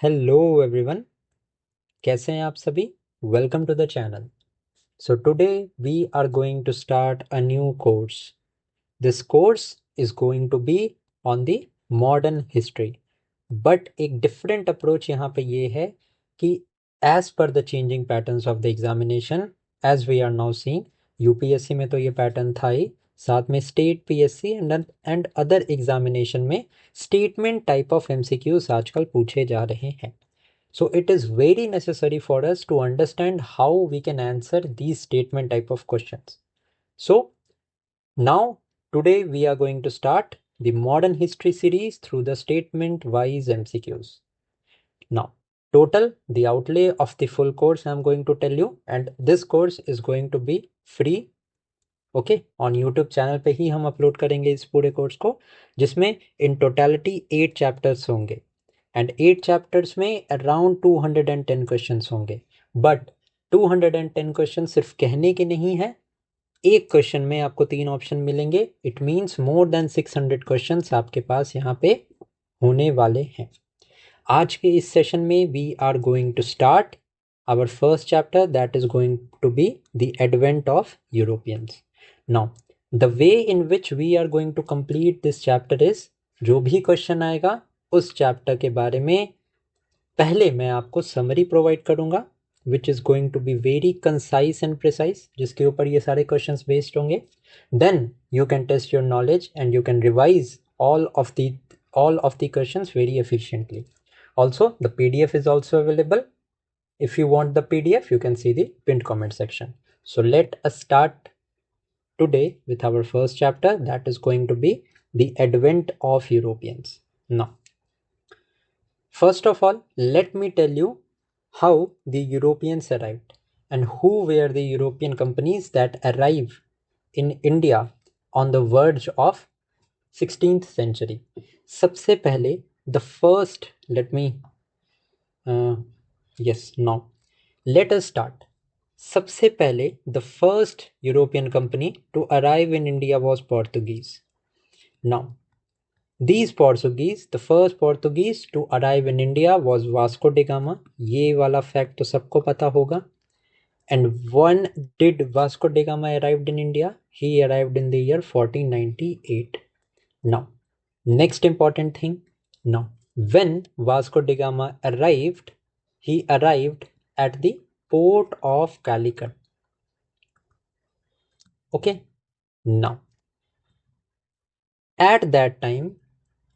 Hello everyone, कैसे हैं आप सभी। Welcome to the channel. So today we are going to start a new course. This course is going to be on the modern history, but एक different approach यहाँ पे ये है कि as per the changing patterns of the examination, as we are now seeing, UPSC में तो ये pattern था ही, साथ में state PSC and other examination में स्टेटमेंट टाइप ऑफ एमसीक्यूज आजकल पूछे जा रहे हैं. So it is very necessary for us to understand how we can answer these statement type of questions. So now today we are going to start the modern history series through the statement wise MCQs. Now total the outlay of the full course I am going to tell you, and this course is going to be free. Okay, on YouTube channel पे ही हम upload करेंगे इस पूरे course को, जिसमें in totality 8 chapters होंगे and 8 chapters में around 210 questions होंगे. बट 210 क्वेश्चन सिर्फ कहने के नहीं है. एक क्वेश्चन में आपको 3 ऑप्शन मिलेंगे. It means more than 600 questions आपके पास यहाँ पे होने वाले हैं. आज के इस सेशन में we are going to start our first chapter, that is going to be the advent of Europeans. Now, the way in which we are going to complete this chapter is, जो भी question आएगा उस chapter के बारे में पहले मैं आपको समरी प्रोवाइड करूंगा, which is going to be very concise and precise, जिसके ऊपर ये सारे क्वेश्चंस बेस्ड होंगे. Then you can test your knowledge and you can revise all of the questions very efficiently. Also, the PDF is also available. If you want the PDF, you can see the pinned comment section. So let us start today with our first chapter, that is going to be the advent of Europeans. Now, first of all, let me tell you how the Europeans arrived and who were the European companies that arrived in India on the verge of 16th century. सबसे पहले the first, now let us start. सबसे पहले the first European company to arrive in India was Portuguese. Now, these Portuguese, the first Portuguese to arrive in India was Vasco da Gama. ये वाला fact तो सबको पता होगा. And when did Vasco da Gama arrived in India? He arrived in the year 1498. Now, next important thing. Now, when Vasco da Gama arrived, he arrived at the port of Calicut. Okay, now at that time,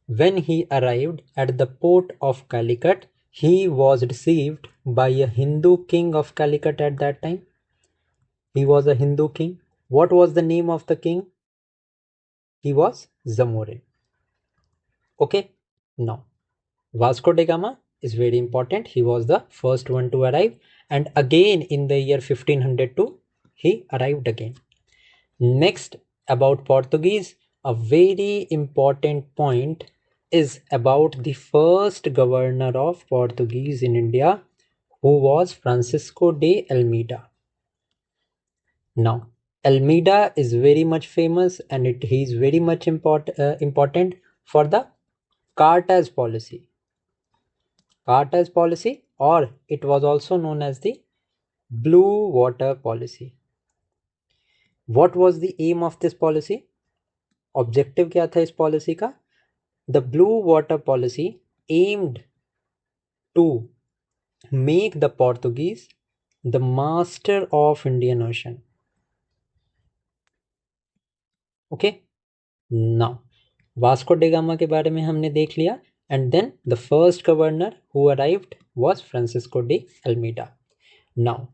when he arrived at the port of Calicut, he was received by a Hindu king of Calicut. At that time, he was a Hindu king. What was the name of the king? He was Zamorin. Okay, now Vasco da Gama is very important. He was the first one to arrive, and again in the year 1502 he arrived again. Next, about Portuguese, a very important point is about the first governor of Portuguese in India, who was Francisco de Almeida. Now, Almeida is very much famous and he is very much important for the Cartaz policy. Cartaz policy, or it was also known as the Blue Water policy. What was the aim of this policy? Objective क्या था इस policy का? The blue water policy aimed to make the Portuguese the master of Indian ocean. Okay, now Vasco da Gama के बारे में हमने देख लिया, and then the first governor who arrived was Francisco de Almeida. Now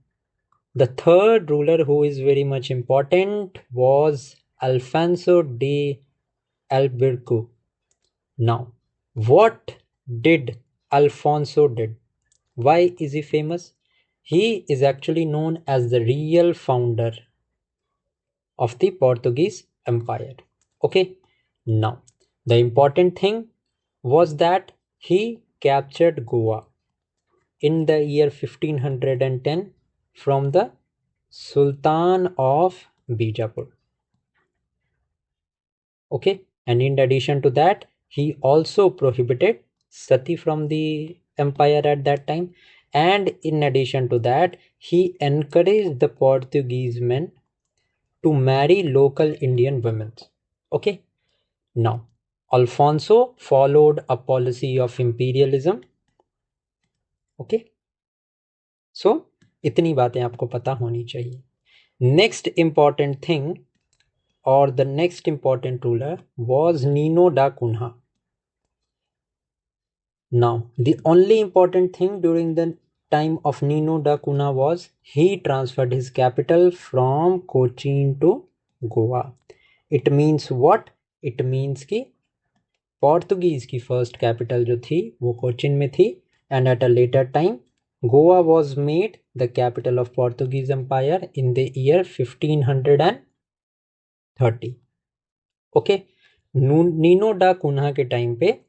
the third ruler who is very much important was Alfonso de Albuquerque. Now, what did Alfonso did? Why is he famous? He is actually known as the real founder of the Portuguese Empire. Okay, now the important thing was that he captured Goa in the year 1510 from the Sultan of Bijapur. Okay, and in addition to that, he also prohibited Sati from the empire at that time, and in addition to that, he encouraged the Portuguese men to marry local Indian women. Okay, now Alfonso followed a policy of imperialism. Okay, so इतनी बातें आपको पता होनी चाहिए. Next important thing, or the next important ruler, was Nino da Cunha. Now, the only important thing during the time of Nino da Cunha was he transferred his capital from Cochin to Goa. It means what? It means कि पोर्तुगीज की first capital जो थी वो कोचिन में थी, and at a later time Goa was made the capital of Portuguese empire in the year 1530. Okay, Nino da Cunha के time पे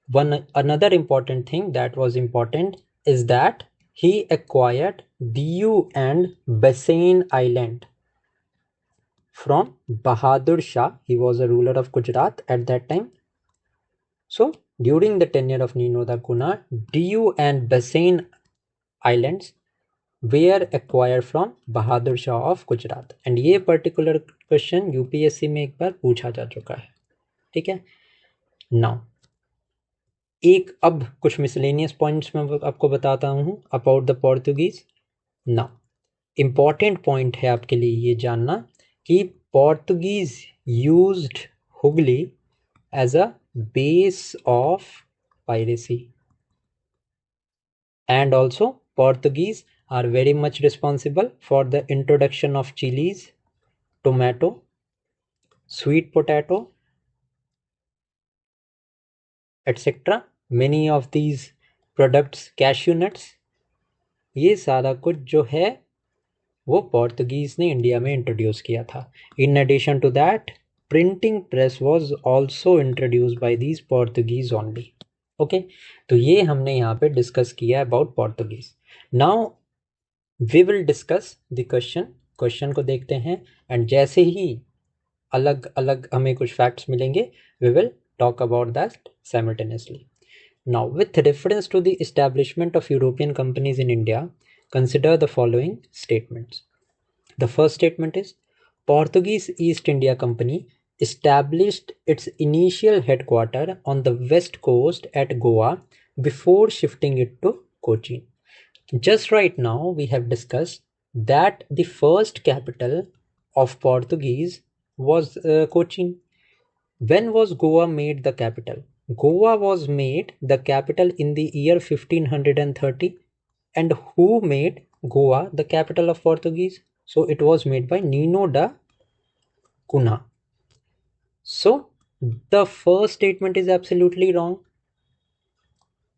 one another important thing that was important is that he acquired Diu and Bassein Island from Bahadur Shah. He was a ruler of Gujarat at that time. So during the tenure of Nino da Cunha, Diu and Bassein Islands were acquired from Bahadur Shah of Gujarat. And ये particular question UPSC में एक बार पूछा जा चुका है. ठीक है. Now एक अब कुछ मिसलेनियस पॉइंट्स में आपको बताता हूँ about the Portuguese. Now important point है आपके लिए ये जानना कि Portuguese used Hooghly as a base of piracy, and also Portuguese are very much responsible for the introduction of chillies, tomato, sweet potato, etc. Many of these products, cashew nuts, ये सारा कुछ जो है वो पोर्तुगीज ने इंडिया में इंट्रोड्यूस किया था. In addition to that printing press was also introduce by these Portuguese only. Okay, तो ये हमने यहाँ पे डिस्कस किया about Portuguese. Now we will discuss the question को देखते हैं, एंड जैसे ही अलग अलग हमें कुछ फैक्ट्स मिलेंगे we will talk about that simultaneously. Now, with reference to the establishment of European companies in India, consider the following statements. The first statement is Portuguese East India Company established its initial headquarters on the west coast at Goa before shifting it to Cochin. Just right now we have discussed that the first capital of Portuguese was Cochin. When was Goa made the capital? Goa was made the capital in the year 1530. And who made Goa the capital of Portuguese? So it was made by Nino da Cunha. So the first statement is absolutely wrong.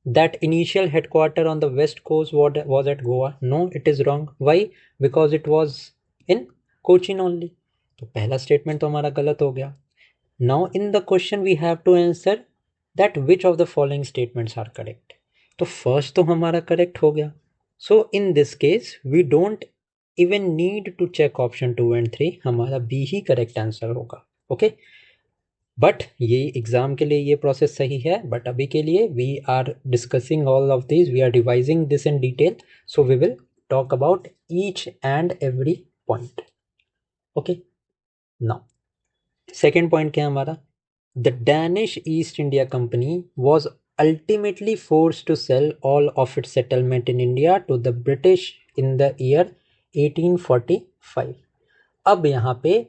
That initial headquarter on the west coast was at Goa. No, it is wrong. Why? Because it was in Cochin only. तो पहला statement तो हमारा गलत हो गया. Now in the question we have to answer that which of the following statements are correct. तो first तो हमारा correct हो गया. So in this case we don't even need to check option 2 and 3. हमारा B ही correct answer होगा. Okay. But ये exam के लिए ये प्रोसेस सही है, बट अभी के लिए we are discussing all of these, we are revising this in detail, so we will talk about each and every point. Okay. Now second point क्या है हमारा? The Danish East India company was ultimately force to sell all of its settlement in India to the British in the year 1845. अब यहाँ पे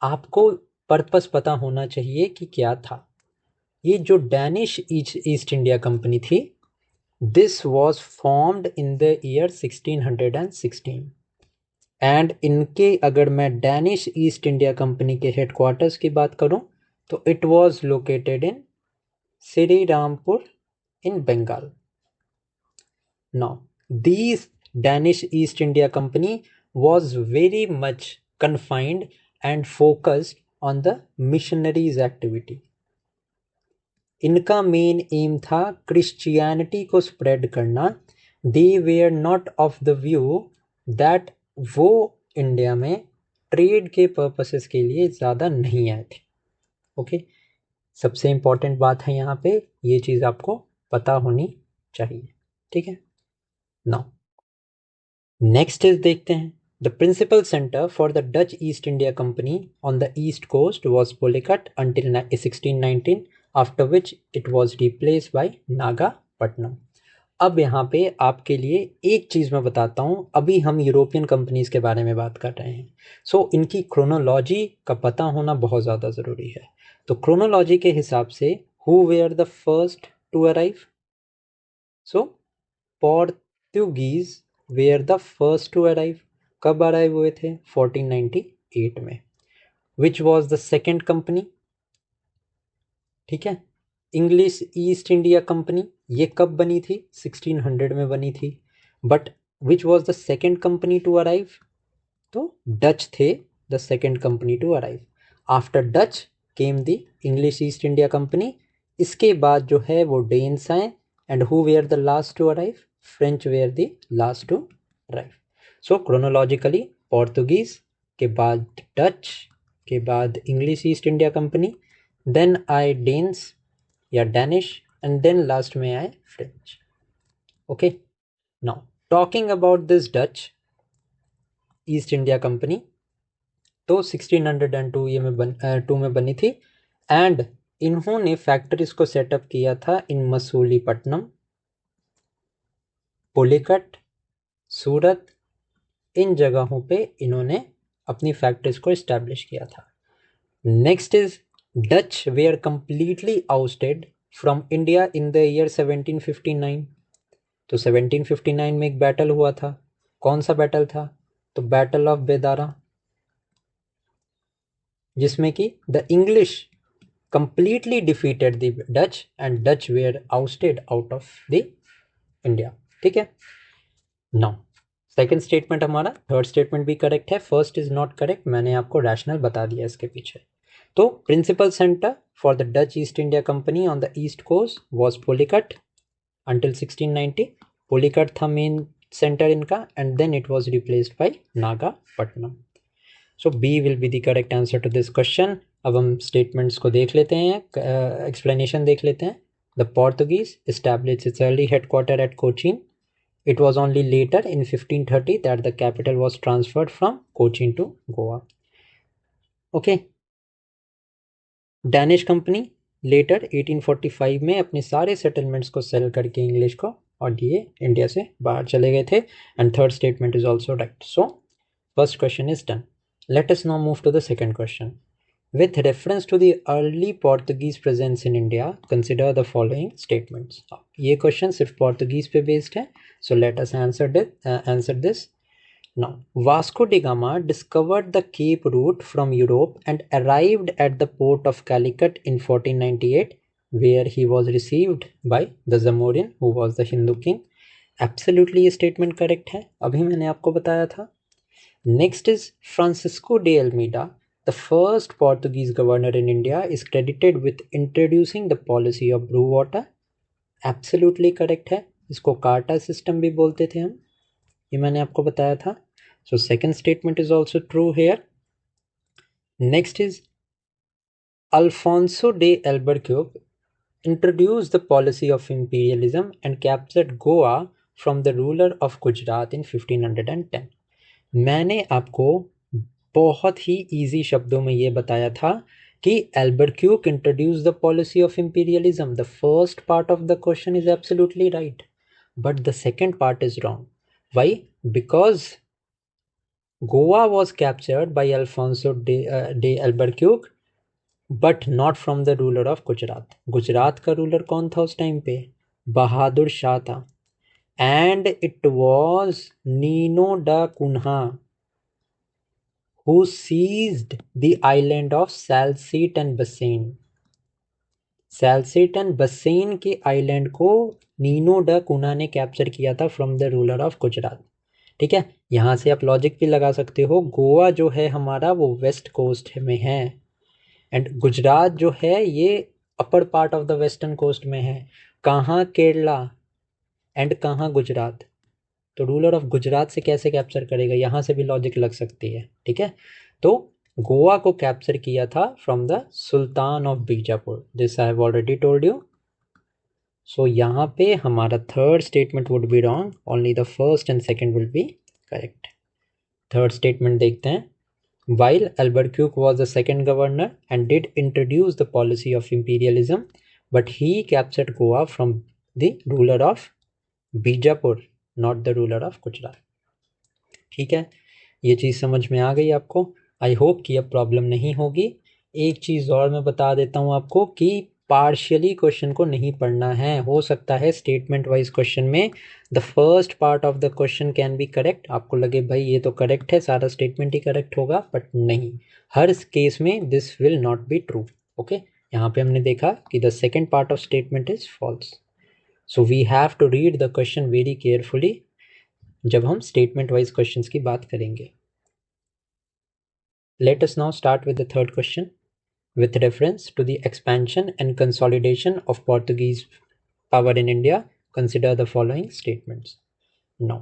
आपको purpose पता होना चाहिए कि क्या था. ये जो डैनिश ईस्ट इंडिया कंपनी थी, this was formed in the year 1616. And इनके अगर मैं डैनिश ईस्ट इंडिया कंपनी के हेडक्वार्टर्स की बात करूं तो it was located in Shrirampur in Bengal. Now this Danish East India company was very much confined and focused on the missionaries activity. इनका main aim था क्रिश्चियनिटी को स्प्रेड करना. They were not of the view that वो India में trade के purposes के लिए ज़्यादा नहीं आए थे. ओके, सबसे इम्पॉर्टेंट बात है यहाँ पे, ये चीज़ आपको पता होनी चाहिए, ठीक है। नाउ नेक्स्ट इज देखते हैं, the principal centre for the Dutch East India Company on the east coast was Pulicat until 1619, after which it was replace by Nagapattinam. अब यहाँ पे आपके लिए एक चीज़ मैं बताता हूँ, अभी हम यूरोपियन कंपनीज के बारे में बात कर रहे हैं, सो इनकी क्रोनोलॉजी का पता होना बहुत ज़्यादा ज़रूरी है। तो क्रोनोलॉजी के हिसाब से who were the first to arrive, so Portuguese were the first to arrive. कब अराइव हुए थे? 1498 में। Which was the second company, ठीक है, इंग्लिश ईस्ट इंडिया कंपनी, ये कब बनी थी? 1600 में बनी थी। But which was the second company to arrive? तो डच थे the second company to arrive. After Dutch came the English East India Company. इसके बाद जो है वो डेन्स आए, and who were the last to arrive? French were the last to arrive. So chronologically Portuguese के बाद Dutch के बाद English East India Company, then आए डेन्स या डैनिश, एंड देन लास्ट में आए French. Okay, now talking about this Dutch East India company, तो 1602 ये में बनी थी, एंड इन्होंने फैक्ट्रीज को सेटअप किया था इन मसूलीपट्टनम, पुलिकट, सूरत, इन जगहों पे इन्होंने अपनी फैक्ट्रीज को इस्टेब्लिश किया था। Next is Dutch were completely ousted from India in the year 1759। तो 1759 में एक बैटल हुआ था, कौन सा बैटल था? तो बैटल ऑफ बेदारा, जिसमें कि the English completely defeated the Dutch and Dutch were ousted out of the India, ठीक है। नाउ सेकेंड स्टेटमेंट हमारा, थर्ड स्टेटमेंट भी करेक्ट है, फर्स्ट इज नॉट करेक्ट, मैंने आपको रैशनल बता दिया इसके पीछे। तो principal centre for the Dutch East India Company on the east coast was Pulicat until 1690। Pulicat था मेन सेंटर इनका, and then it was replaced by Nagapattinam. So B will be the correct answer to this question. अब हम statements को देख लेते हैं, explanation देख लेते हैं। The Portuguese established its early headquarter at Cochin. It was only later in 1530 that the capital was transferred from Cochin to Goa. Okay. Danish company later 1845 में अपने सारे सेटलमेंट्स को सेल करके इंग्लिश को, और ये इंडिया से बाहर चले गए थे, and third statement is also right. So first question is done. Let us now move to the second question. With reference to the early Portuguese presence in India, consider the following statements. ये question सिर्फ पोर्तुगीज पे based है, so let us answer this. Now, Vasco da Gama discovered the Cape route from Europe and arrived at the port of Calicut in 1498, where he was received by the Zamorin, who was the Hindu king. Absolutely ये statement correct है, अभी मैंने आपको बताया था। Next is Francisco de Almeida, the first Portuguese governor in India, is credited with introducing the policy of brew water. Absolutely correct है, इसको carta system भी बोलते थे हम, ये मैंने आपको बताया था। So second statement is also true here. Next is Alfonso de Albuquerque introduced the policy of imperialism and captured Goa from the ruler of Gujarat in 1510. मैंने आपको बहुत ही इजी शब्दों में ये बताया था कि Albuquerque introduce the policy of imperialism. The first part of the question is absolutely right, but the second part is wrong. Why? Because Goa was captured by Alfonso de Albuquerque, but not from the ruler of Gujarat. Gujarat का ruler कौन था उस time पे? बहादुर शाह था, and it was Nino da Cunha who seized the island of Salsette and Bassein. Salsette and Bassein के island को Nino ड कुना ने कैप्चर किया था from the ruler of Gujarat, ठीक है। यहाँ से आप लॉजिक भी लगा सकते हो, गोवा जो है हमारा वो वेस्ट कोस्ट में है, एंड गुजरात जो है ये upper part of the western coast में है। कहाँ केरला एंड कहाँ गुजरात, तो रूलर ऑफ गुजरात से कैसे कैप्चर करेगा, यहाँ से भी लॉजिक लग सकती है, ठीक है। तो गोवा को कैप्चर किया था from the Sultan of Bijapur, this I have already told you. So यहाँ पे हमारा third statement would be wrong, only the first and second will be correct. Third statement देखते हैं। While Albuquerque was the second governor and did introduce the policy of imperialism, but he captured Goa from the ruler of Bijapur, not the ruler of Gujarat. ठीक है, ये चीज़ समझ में आ गई आपको। I hope कि अब प्रॉब्लम नहीं होगी। एक चीज़ और मैं बता देता हूँ आपको कि पार्शियली क्वेश्चन को नहीं पढ़ना है। हो सकता है स्टेटमेंट वाइज क्वेश्चन में the first part of the question can be correct, आपको लगे भाई ये तो करेक्ट है, सारा स्टेटमेंट ही करेक्ट होगा, बट नहीं, हर केस में this will not be true. Okay, यहाँ पे हमने देखा कि the second part of statement is false. So we have to read the question very carefully जब हम स्टेटमेंट वाइज क्वेश्चंस की बात करेंगे। Let us now start with the third question. With reference to the expansion and consolidation of Portuguese power in India, consider the following statements. Now,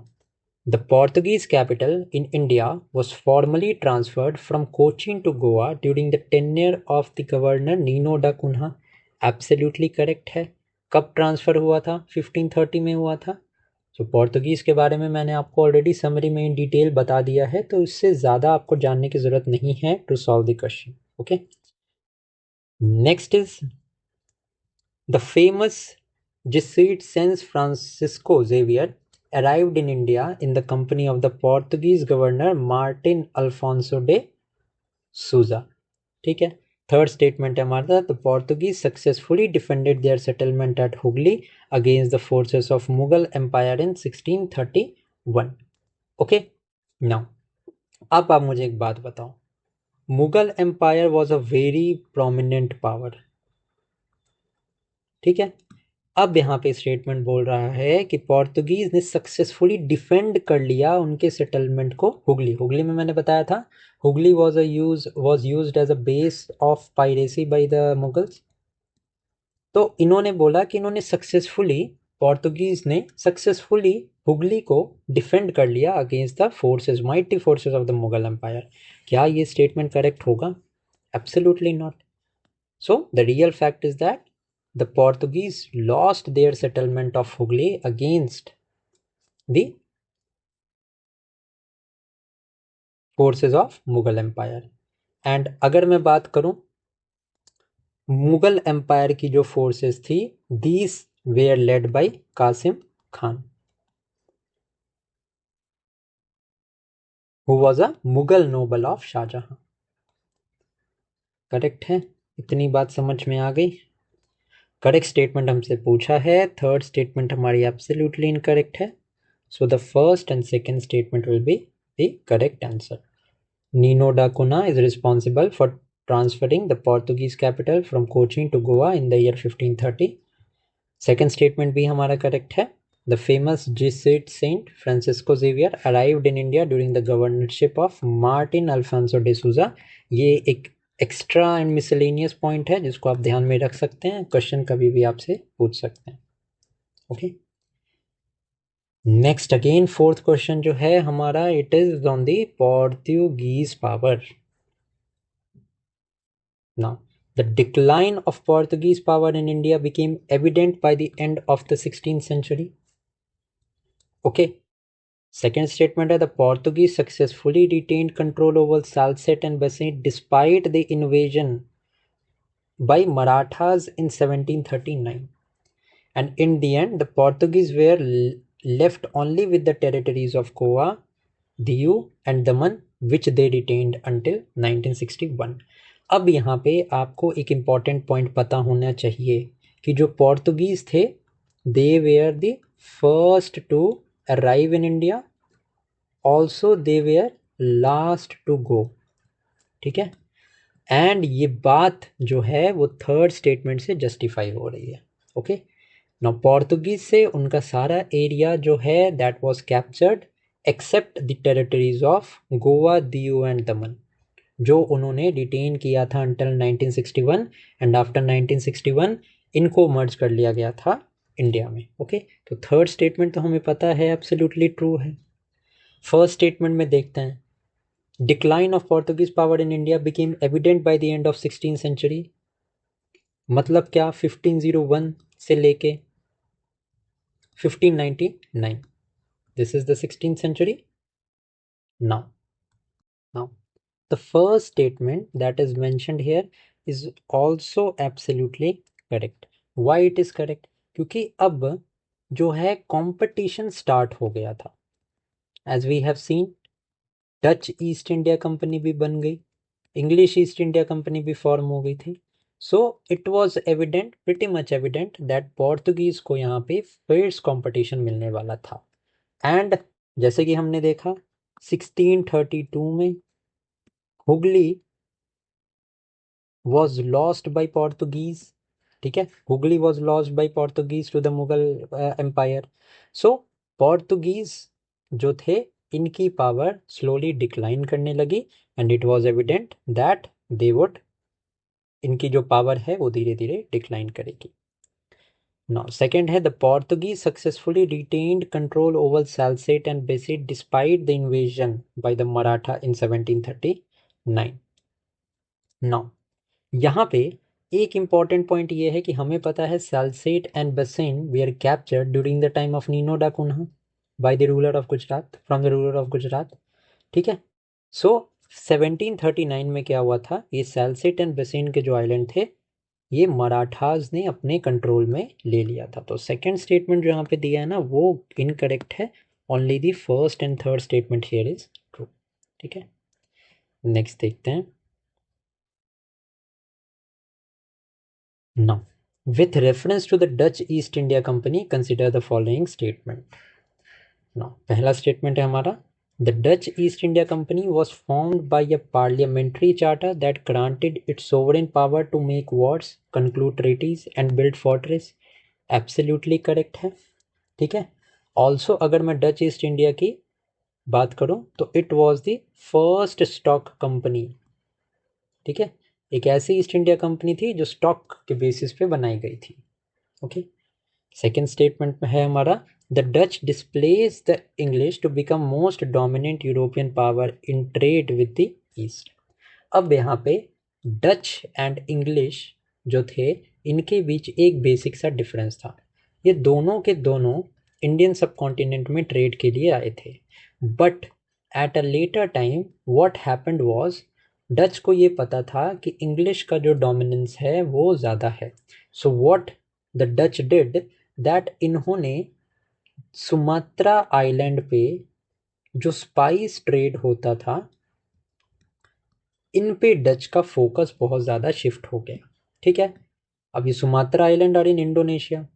the Portuguese capital in India was formally transferred from Cochin to Goa during the tenure of the governor Nino da Cunha. Absolutely correct है। कब transfer हुआ था? 1530 में हुआ था। सो Portuguese के बारे में मैंने आपको ऑलरेडी समरी में इन डिटेल बता दिया है, तो इससे ज़्यादा आपको जानने की ज़रूरत नहीं है to solve the question. Okay, next is the famous Jesuit Saint Francisco Xavier arrived in India in the company of the Portuguese governor Martin Alfonso de Souza. ठीक है, थर्ड स्टेटमेंट है हमारा, the Portuguese successfully defended their settlement at Hooghly against the forces of Mughal empire in 1631। Okay, now अब आप मुझे एक बात बताओ, Mughal empire was a very prominent power. ठीक है, अब यहाँ पे स्टेटमेंट बोल रहा है कि पोर्तुगीज ने सक्सेसफुली डिफेंड कर लिया उनके सेटलमेंट को हुगली। हुगली में मैंने बताया था Hooghly was used as a base of piracy by the Mughals. तो इन्होंने बोला कि इन्होंने पोर्तुगीज ने सक्सेसफुली हुगली को डिफेंड कर लिया against the forces, mighty forces of the Mughal empire. क्या ये स्टेटमेंट करेक्ट होगा? Absolutely not. So the real fact is that the Portuguese lost their settlement of Hooghly against the forces of Mughal Empire. And अगर मैं बात करूं Mughal empire की जो forces थी, these were led by Qasim Khan, who was a Mughal noble of Shahjahan. Correct है, इतनी बात समझ में आ गई। करेक्ट स्टेटमेंट हमसे पूछा है, थर्ड स्टेटमेंट हमारी एब्सोल्युटली इनकरेक्ट है। सो the first and second statement will be the correct answer. Nino da Cunha is responsible for transferring the Portuguese capital from Cochin to Goa in the year 1530. Second statement भी हमारा correct है। The famous Jesuit Saint Francisco Xavier arrived in India during the governorship of Martin Alfonso de Souza. ये एक extra and miscellaneous point है जिसको आप ध्यान में रख सकते हैं, क्वेश्चन कभी भी आपसे पूछ सकते हैं। Okay, next again fourth question जो है हमारा, it is on the Portuguese power. Now, the decline of Portuguese power in India became evident by the end of the 16th century. Okay. Second statement है, the Portuguese successfully retained control over Salsette and Bassein despite the invasion by Marathas in 1739. And in the end, the Portuguese were left only with the territories of Goa, Diu and Daman, which they retained until 1961. अब यहाँ पे आपको एक important point पता होना चाहिए कि जो पोर्तुगीज थे, they were the first to arrive in India, also they were last to go. ठीक है, एंड ये बात जो है वो थर्ड स्टेटमेंट से जस्टिफाई हो रही है। ओके, नाउ पोर्तुगीज से उनका सारा एरिया जो है that was captured except the territories of Goa, Diu and Daman, जो उन्होंने डिटेन किया था अंटिल 1961, एंड आफ्टर 1961 इनको मर्ज कर लिया गया था इंडिया में। ओके, तो थर्ड स्टेटमेंट तो हमें पता है एब्सोल्युटली ट्रू है। फर्स्ट स्टेटमेंट में देखते हैं, decline of Portuguese power in India became evident by the end of 16th century. मतलब क्या, 1501 से लेके 1599. This is the 16th century. Now, the first statement that is mentioned here is also absolutely correct. Why it is correct? क्योंकि अब जो है competition start हो गया था. As we have seen, Dutch East India company भी बन गई, इंग्लिश ईस्ट इंडिया कंपनी भी फॉर्म हो गई थी. So it was evident, pretty much evident that Portuguese को यहाँ पे फियर्स कंपटीशन मिलने वाला था. एंड जैसे कि हमने देखा 1632 में Hooghly was lost by Portuguese. ठीक है, Hooghly was lost by Portuguese to the Mughal empire. So Portuguese जो थे इनकी पावर स्लोली डिक्लाइन करने लगी and it was evident that they would, इनकी जो पावर है वो धीरे धीरे डिक्लाइन करेगी. नाउ सेकंड है the Portuguese successfully retained control over Salcete and based despite the invasion by the Maratha in 1739. Now यहाँ पे एक इम्पॉर्टेंट पॉइंट ये है कि हमें पता है Salsette and Bassein were captured during the time of Nino da Cunha by the ruler of Gujarat, from the ruler of Gujarat. ठीक है, सो 1739 में क्या हुआ था, ये साल्सेट एंड बेसिन के जो आइलैंड थे ये मराठाज ने अपने कंट्रोल में ले लिया था. तो सेकेंड स्टेटमेंट जो यहाँ पे दिया है ना वो इनकरेक्ट है. Only the first and third statement here is true. ठीक है, नेक्स्ट देखते हैं. Now, with reference to the Dutch East India Company, consider the following statement. Now, पहला statement है हमारा, the Dutch East India Company was formed by a parliamentary charter that granted its sovereign power to make wars, conclude treaties and build fortress. Absolutely correct है. ठीक है. Also, अगर मैं Dutch East India की बात करूं तो it was the first stock company. ठीक है, एक ऐसी ईस्ट इंडिया कंपनी थी जो स्टॉक के बेसिस पे बनाई गई थी. ओके, सेकेंड स्टेटमेंट में है हमारा the Dutch displace the English to become most dominant European power in trade with the East. अब यहाँ पे डच एंड इंग्लिश जो थे इनके बीच एक बेसिक सा डिफरेंस था. ये दोनों के दोनों इंडियन सब कॉन्टिनेंट में ट्रेड के लिए आए थे. But at a later time what happened was, Dutch को ये पता था कि इंग्लिश का जो डोमिनेंस है वो ज़्यादा है. So what the Dutch did that, इन्होंने सुमात्रा आइलैंड पे जो स्पाइस ट्रेड होता था इन पे डच का फोकस बहुत ज़्यादा शिफ्ट हो गया. ठीक है, अब ये सुमात्रा आइलैंड और in Indonesia.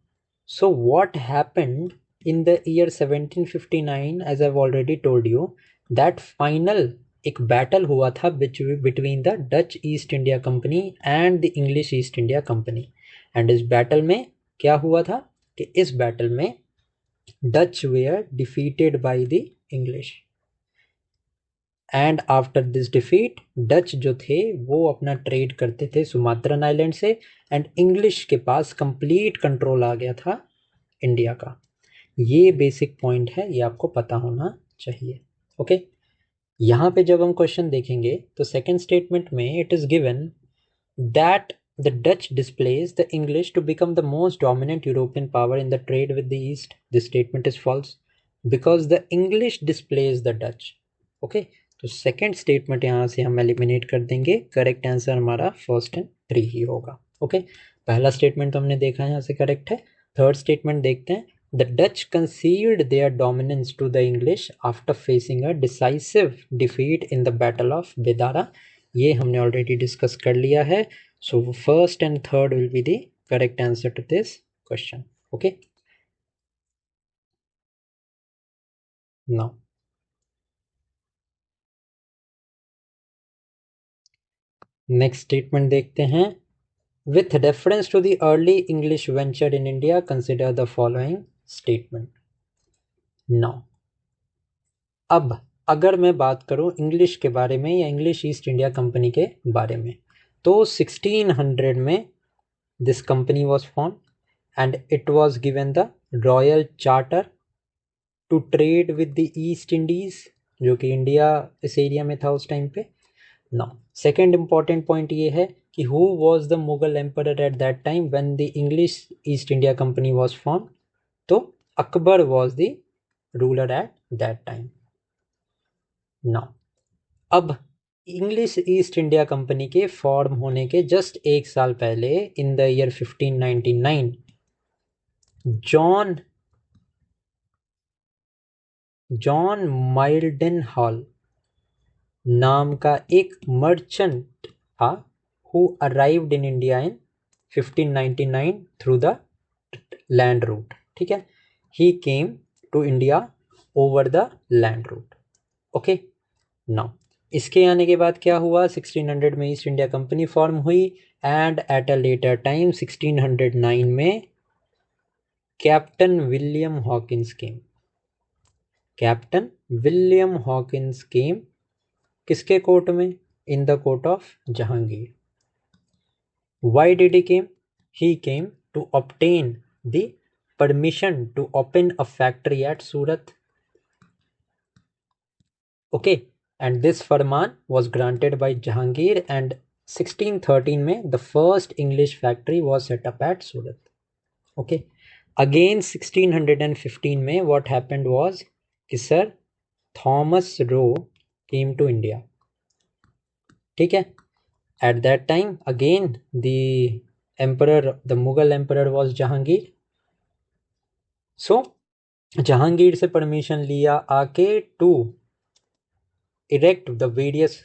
So what happened in the year 1759, as I already told you, that final एक बैटल हुआ था between the Dutch East India Company and the English East India Company. And इस battle में क्या हुआ था कि इस बैटल में Dutch were defeated by the English. And after this defeat Dutch जो थे वो अपना ट्रेड करते थे सुमात्रन आइलैंड से एंड इंग्लिश के पास कंप्लीट कंट्रोल आ गया था इंडिया का. ये बेसिक पॉइंट है, ये आपको पता होना चाहिए. ओके, यहाँ पे जब हम क्वेश्चन देखेंगे तो सेकेंड स्टेटमेंट में it is given that the Dutch displace the English to become the most dominant European power in the trade with the East. This statement is false because the English displace the Dutch. Okay, तो second statement यहाँ से हम eliminate कर देंगे. Correct answer हमारा first and three ही होगा. Okay, पहला स्टेटमेंट तो हमने देखा यहाँ से करेक्ट है. थर्ड स्टेटमेंट देखते हैं. The Dutch conceded their dominance to the English after facing a decisive defeat in the Battle of Bedara. ये हमने ऑलरेडी डिस्कस कर लिया है. So first and third will be the correct answer to this question. Okay, now next statement देखते हैं. With reference to the early English venture in India, consider the following statement. Now, अब अगर मैं बात करूं इंग्लिश के बारे में या इंग्लिश ईस्ट इंडिया कंपनी के बारे में तो 1600 में this company was form and it was given the royal charter to trade with the East Indies, जो कि इंडिया इस एरिया में था उस टाइम पे. नाउ सेकेंड इंपॉर्टेंट पॉइंट ये है कि who was the Mughal emperor at that time when the English East India company was form. तो Akbar was the ruler at that time. Now, अब इंग्लिश ईस्ट इंडिया कंपनी के form होने के just एक साल पहले in the year 1599 John Mildenhall नाम का एक मर्चेंट था who arrived in India in 1599 through the land route. ठीक है, he came to India over the land route. Okay, now इसके आने के बाद क्या हुआ, 1600 में ईस्ट इंडिया कंपनी फॉर्म हुई and at a later time 1609 में कैप्टन विलियम हॉकिंस केम. कैप्टन विलियम हॉकिंस केम किसके कोर्ट में? In the court of Jahangir. Why did he came? He came to obtain the permission to open a factory at Surat. Okay, and this farman was granted by Jahangir, and 1613 में the first English factory was set up at Surat. Okay, again 1615 में what happened was कि sir Thomas Roe came to India. ठीक है, at that time again the Mughal emperor was Jahangir. So Jahangir से permission लिया आके to erect the various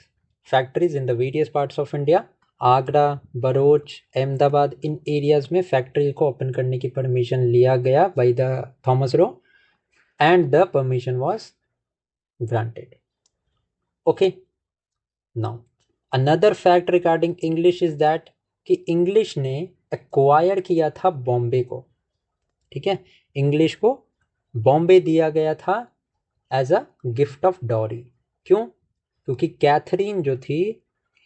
factories in the various parts of India. Agra, बरोच, अहमदाबाद, इन areas में factory को open करने की परमिशन लिया गया by the Thomas Roe and the permission was granted. Okay, now another fact regarding English is that कि English ने acquire किया था बॉम्बे को. ठीक है, इंग्लिश को बॉम्बे दिया गया था as a gift of dowry. क्यों? क्योंकि कैथरीन जो थी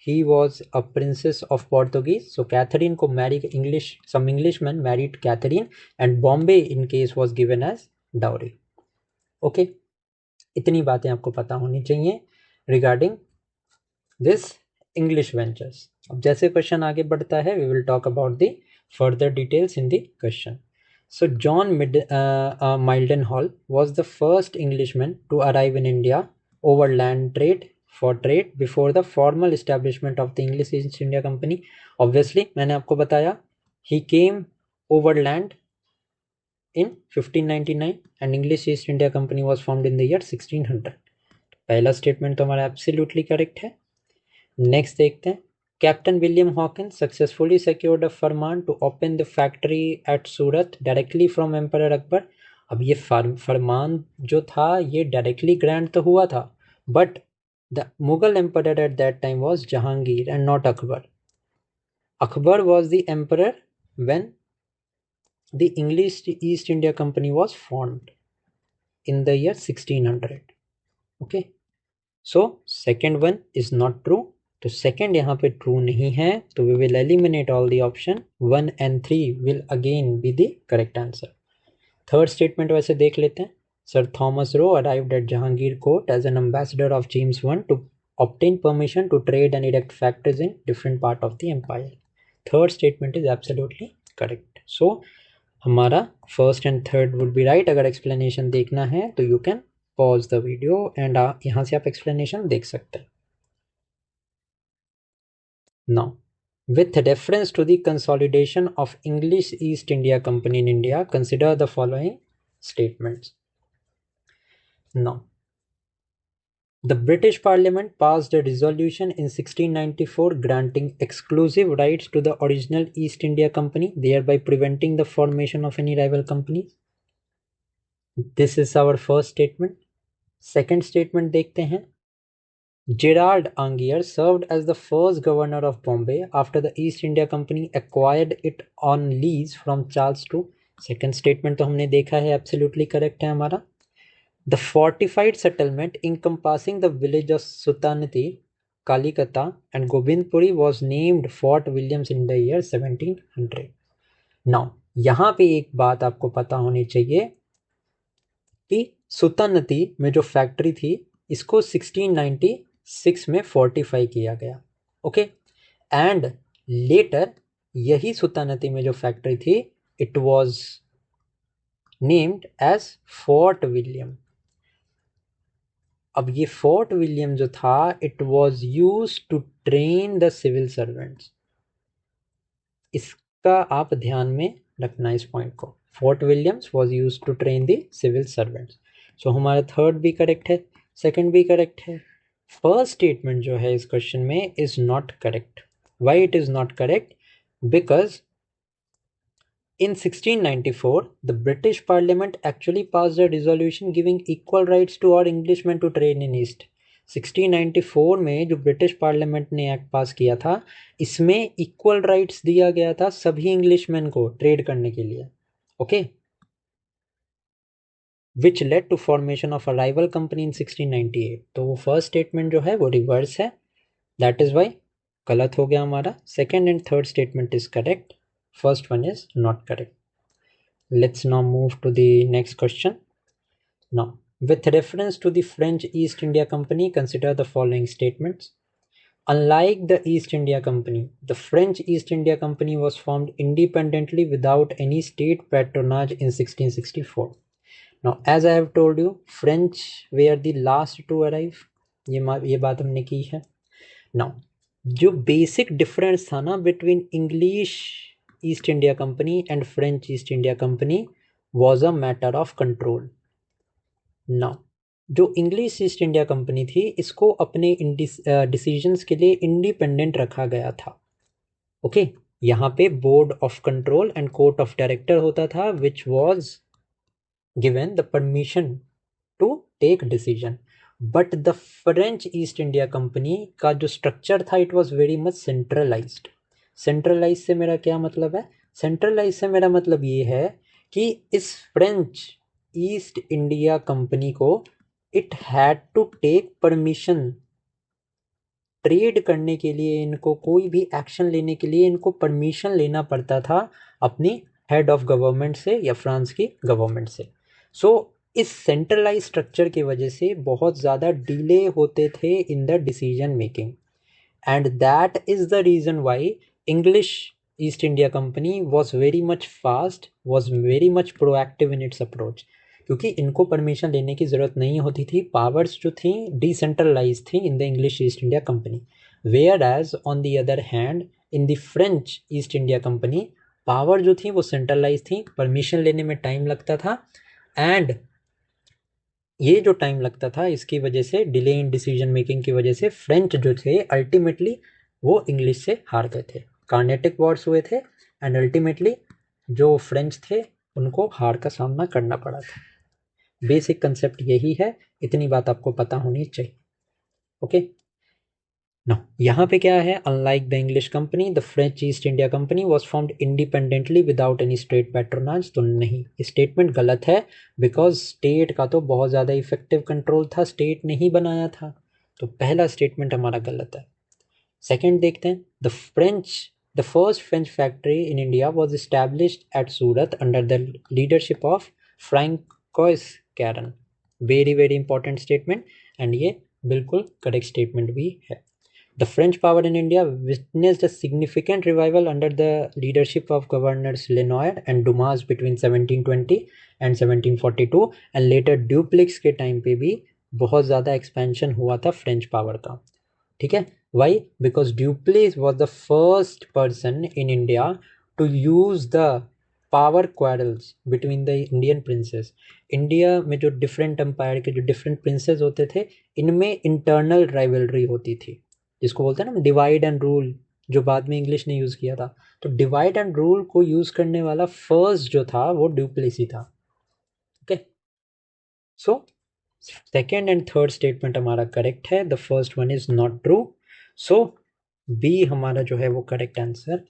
he was a princess of Portuguese. So Catherine को marry some Englishman married Catherine and Bombay in case was given as dowry. Okay, इतनी बातें आपको पता होनी चाहिए रिगार्डिंग दिस इंग्लिश वेंचर्स. अब जैसे क्वेश्चन आगे बढ़ता है we will talk about the further details in the question. So John Mildenhall was the first Englishman to arrive in India over land trade for trade before the formal establishment of the English East India Company. Obviously, मैंने आपको बताया he came over land in 1599 and English East India Company was formed in the year 1600. पहला statement तो हमारा absolutely correct है. Next देखते हैं. Captain William Hawkins successfully secured a Farman to open the factory at Surat directly from Emperor Akbar. अब ये फरमान जो था ये डायरेक्टली ग्रांट तो हुआ था but the Mughal emperor at that time was Jahangir and not Akbar. Akbar was the emperor when the English East India company was formed in the year 1600. Okay, so second one is not true. तो second यहाँ पे true नहीं है तो we will eliminate all the option. 1 and 3 will again be the correct answer. Third statement वैसे देख लेते हैं. Sir Thomas Roe arrived at Jahangir court as an ambassador of James I to obtain permission to trade and erect factories in different part of the empire. Third statement is absolutely correct. So हमारा first and third would be right. अगर explanation देखना है तो you can pause the video and यहाँ से आप explanation देख सकते हैं. Now, with reference to the consolidation of English East India Company in India, consider the following statements. Now, the British Parliament passed a resolution in 1694 granting exclusive rights to the original East India Company, thereby preventing the formation of any rival companies. This is our first statement. Second statement देखते हैं. Gerard Angier served as the first governor of Bombay after the East India Company acquired it on lease from Charles II. Second statement तो हमने देखा है absolutely correct है हमारा. The fortified settlement encompassing the village of Sultanati, Kalikata and Govindpuri was named Fort Williams in the year 1700. Now यहाँ पे एक बात आपको पता होनी चाहिए कि सुल्तानती में जो फैक्ट्री थी इसको 1696 में फोर्टिफाई किया गया. ओके, एंड लेटर यही सुल्तानती में जो फैक्ट्री थी it was named as Fort William. अब ये फोर्ट विलियम जो था it was use to train the civil servants. इसका आप ध्यान में रखना इस पॉइंट को। Fort Williams was use to train the civil servants. So हमारा थर्ड भी करेक्ट है, सेकंड भी करेक्ट है। फर्स्ट स्टेटमेंट जो है इस क्वेश्चन में is not correct. Y it is not correct? Because in 1694, the British Parliament actually passed a resolution giving equal rights to all Englishmen to trade in East. 1694 में जो British parliament ने act पास किया था इसमें equal rights दिया गया था सभी इंग्लिशमैन को ट्रेड करने के लिए। Okay, which led to formation of a rival company in 1698। तो वो फर्स्ट स्टेटमेंट जो है वो रिवर्स है, दैट इज वाई गलत हो गया हमारा। Second and third statement is correct, first one is not correct. Let's now move to the next question. Now, with reference to the French East India Company, consider the following statements. Unlike the East India Company, the French East India Company was formed independently without any state patronage in 1664. Now, as I have told you, French were the last to arrive. ये बात हमने की है। Now, जो basic difference था ना between English East India Company and French East India company was a matter of control. Now जो English East India company थी इसको अपने डिसीजंस के लिए इंडिपेंडेंट रखा गया था। ओके, यहाँ पे board of control and court of director होता था which was given the permission to take decision. But the French East India Company का जो स्ट्रक्चर था it was very much centralised. Centralise से मेरा क्या मतलब है? सेंट्रलाइज से मेरा मतलब ये है कि इस फ्रेंच ईस्ट इंडिया कंपनी को it had to take permission trade करने के लिए, इनको कोई भी एक्शन लेने के लिए इनको परमिशन लेना पड़ता था अपनी हेड ऑफ गवर्नमेंट से या फ्रांस की गवर्नमेंट से। सो इस सेंट्रलाइज स्ट्रक्चर की वजह से बहुत ज़्यादा डिले होते थे in the decision making and that is the reason why English East India Company was very much fast, was very much proactive in its approach, क्योंकि इनको परमिशन लेने की ज़रूरत नहीं होती थी। पावर्स जो थी डिसेंट्रलाइज थी in the English East India Company, whereas on the other hand in the French East India Company power जो थी वो सेंट्रलाइज थी, परमिशन लेने में टाइम लगता था एंड ये जो टाइम लगता था इसकी वजह से डिले इन डिसीजन मेकिंग की वजह से फ्रेंच जो थे अल्टीमेटली वो इंग्लिश से हार गए थे। कार्नेटिक वॉर्स हुए थे एंड अल्टीमेटली जो फ्रेंच थे उनको हार का सामना करना पड़ा था। बेसिक कंसेप्ट यही है, इतनी बात आपको पता होनी चाहिए। ओके, नाउ यहाँ पे क्या है? Unlike the English company the French East India company was formed independently without any state patronage. तो नहीं, स्टेटमेंट गलत है बिकॉज स्टेट का तो बहुत ज़्यादा इफेक्टिव कंट्रोल था, स्टेट ने ही बनाया था। तो पहला स्टेटमेंट हमारा गलत है। सेकेंड देखते हैं, the first French factory in India was established at Surat under the leadership of Francois Caron। Very very important statement and ये बिल्कुल करेक्ट स्टेटमेंट भी है। The French power in India witnessed a significant revival under the leadership of governors Lenoir and Dumas between 1720 and 1742 and later Dupleix के time पे भी बहुत ज़्यादा expansion हुआ था फ्रेंच पावर का। ठीक है, why? Because Dupleix was the first person in India to use the power quarrels between the Indian princes। India में जो डिफरेंट एम्पायर के जो डिफरेंट प्रिंसेस होते थे इनमें इंटरनल राइवलरी होती थी, जिसको बोलते हैं ना डिवाइड एंड रूल, जो बाद में इंग्लिश ने यूज़ किया था। तो डिवाइड एंड रूल को यूज़ करने वाला फर्स्ट जो था वो ड्यूप्लेसी था। Okay, so second and third statement हमारा करेक्ट है, the first one is not true. So B हमारा जो है वो correct answer.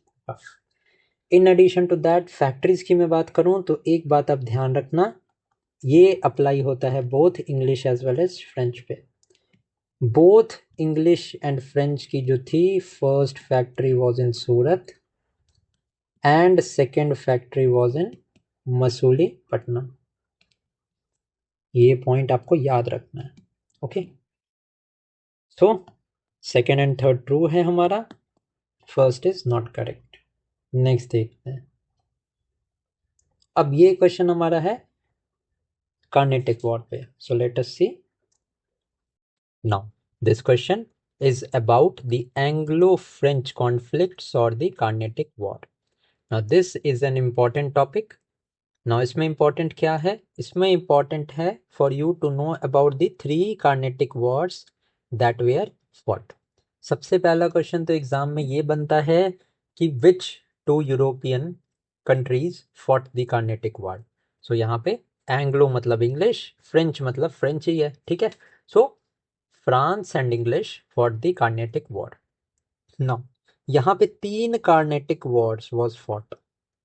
In addition to that factories की मैं बात करूं तो एक बात आप ध्यान रखना, ये अप्लाई होता है both English as well as French पे। बोथ इंग्लिश एंड फ्रेंच की जो थी, first factory was in Surat and second factory was in Masulipatnam. ये पॉइंट आपको याद रखना है। Okay, so second and third true है हमारा, first is not correct. Next देखते हैं। अब ये क्वेश्चन हमारा है Carnatic War पे. So let us see. Now, this question is about the Anglo-French conflicts or the Carnatic War. Now, this is an important topic. Now, इसमें important क्या है? इसमें important है for you to know about the 3 Carnatic wars that were fought. सबसे पहला question तो exam में ये बनता है कि which 2 European countries fought the Carnatic War. So यहाँ पे एंग्लो मतलब इंग्लिश, फ्रेंच मतलब फ्रेंच ही है, ठीक है. So France and English fought the Carnatic war. Now यहाँ पे 3 Carnatic wars was fought.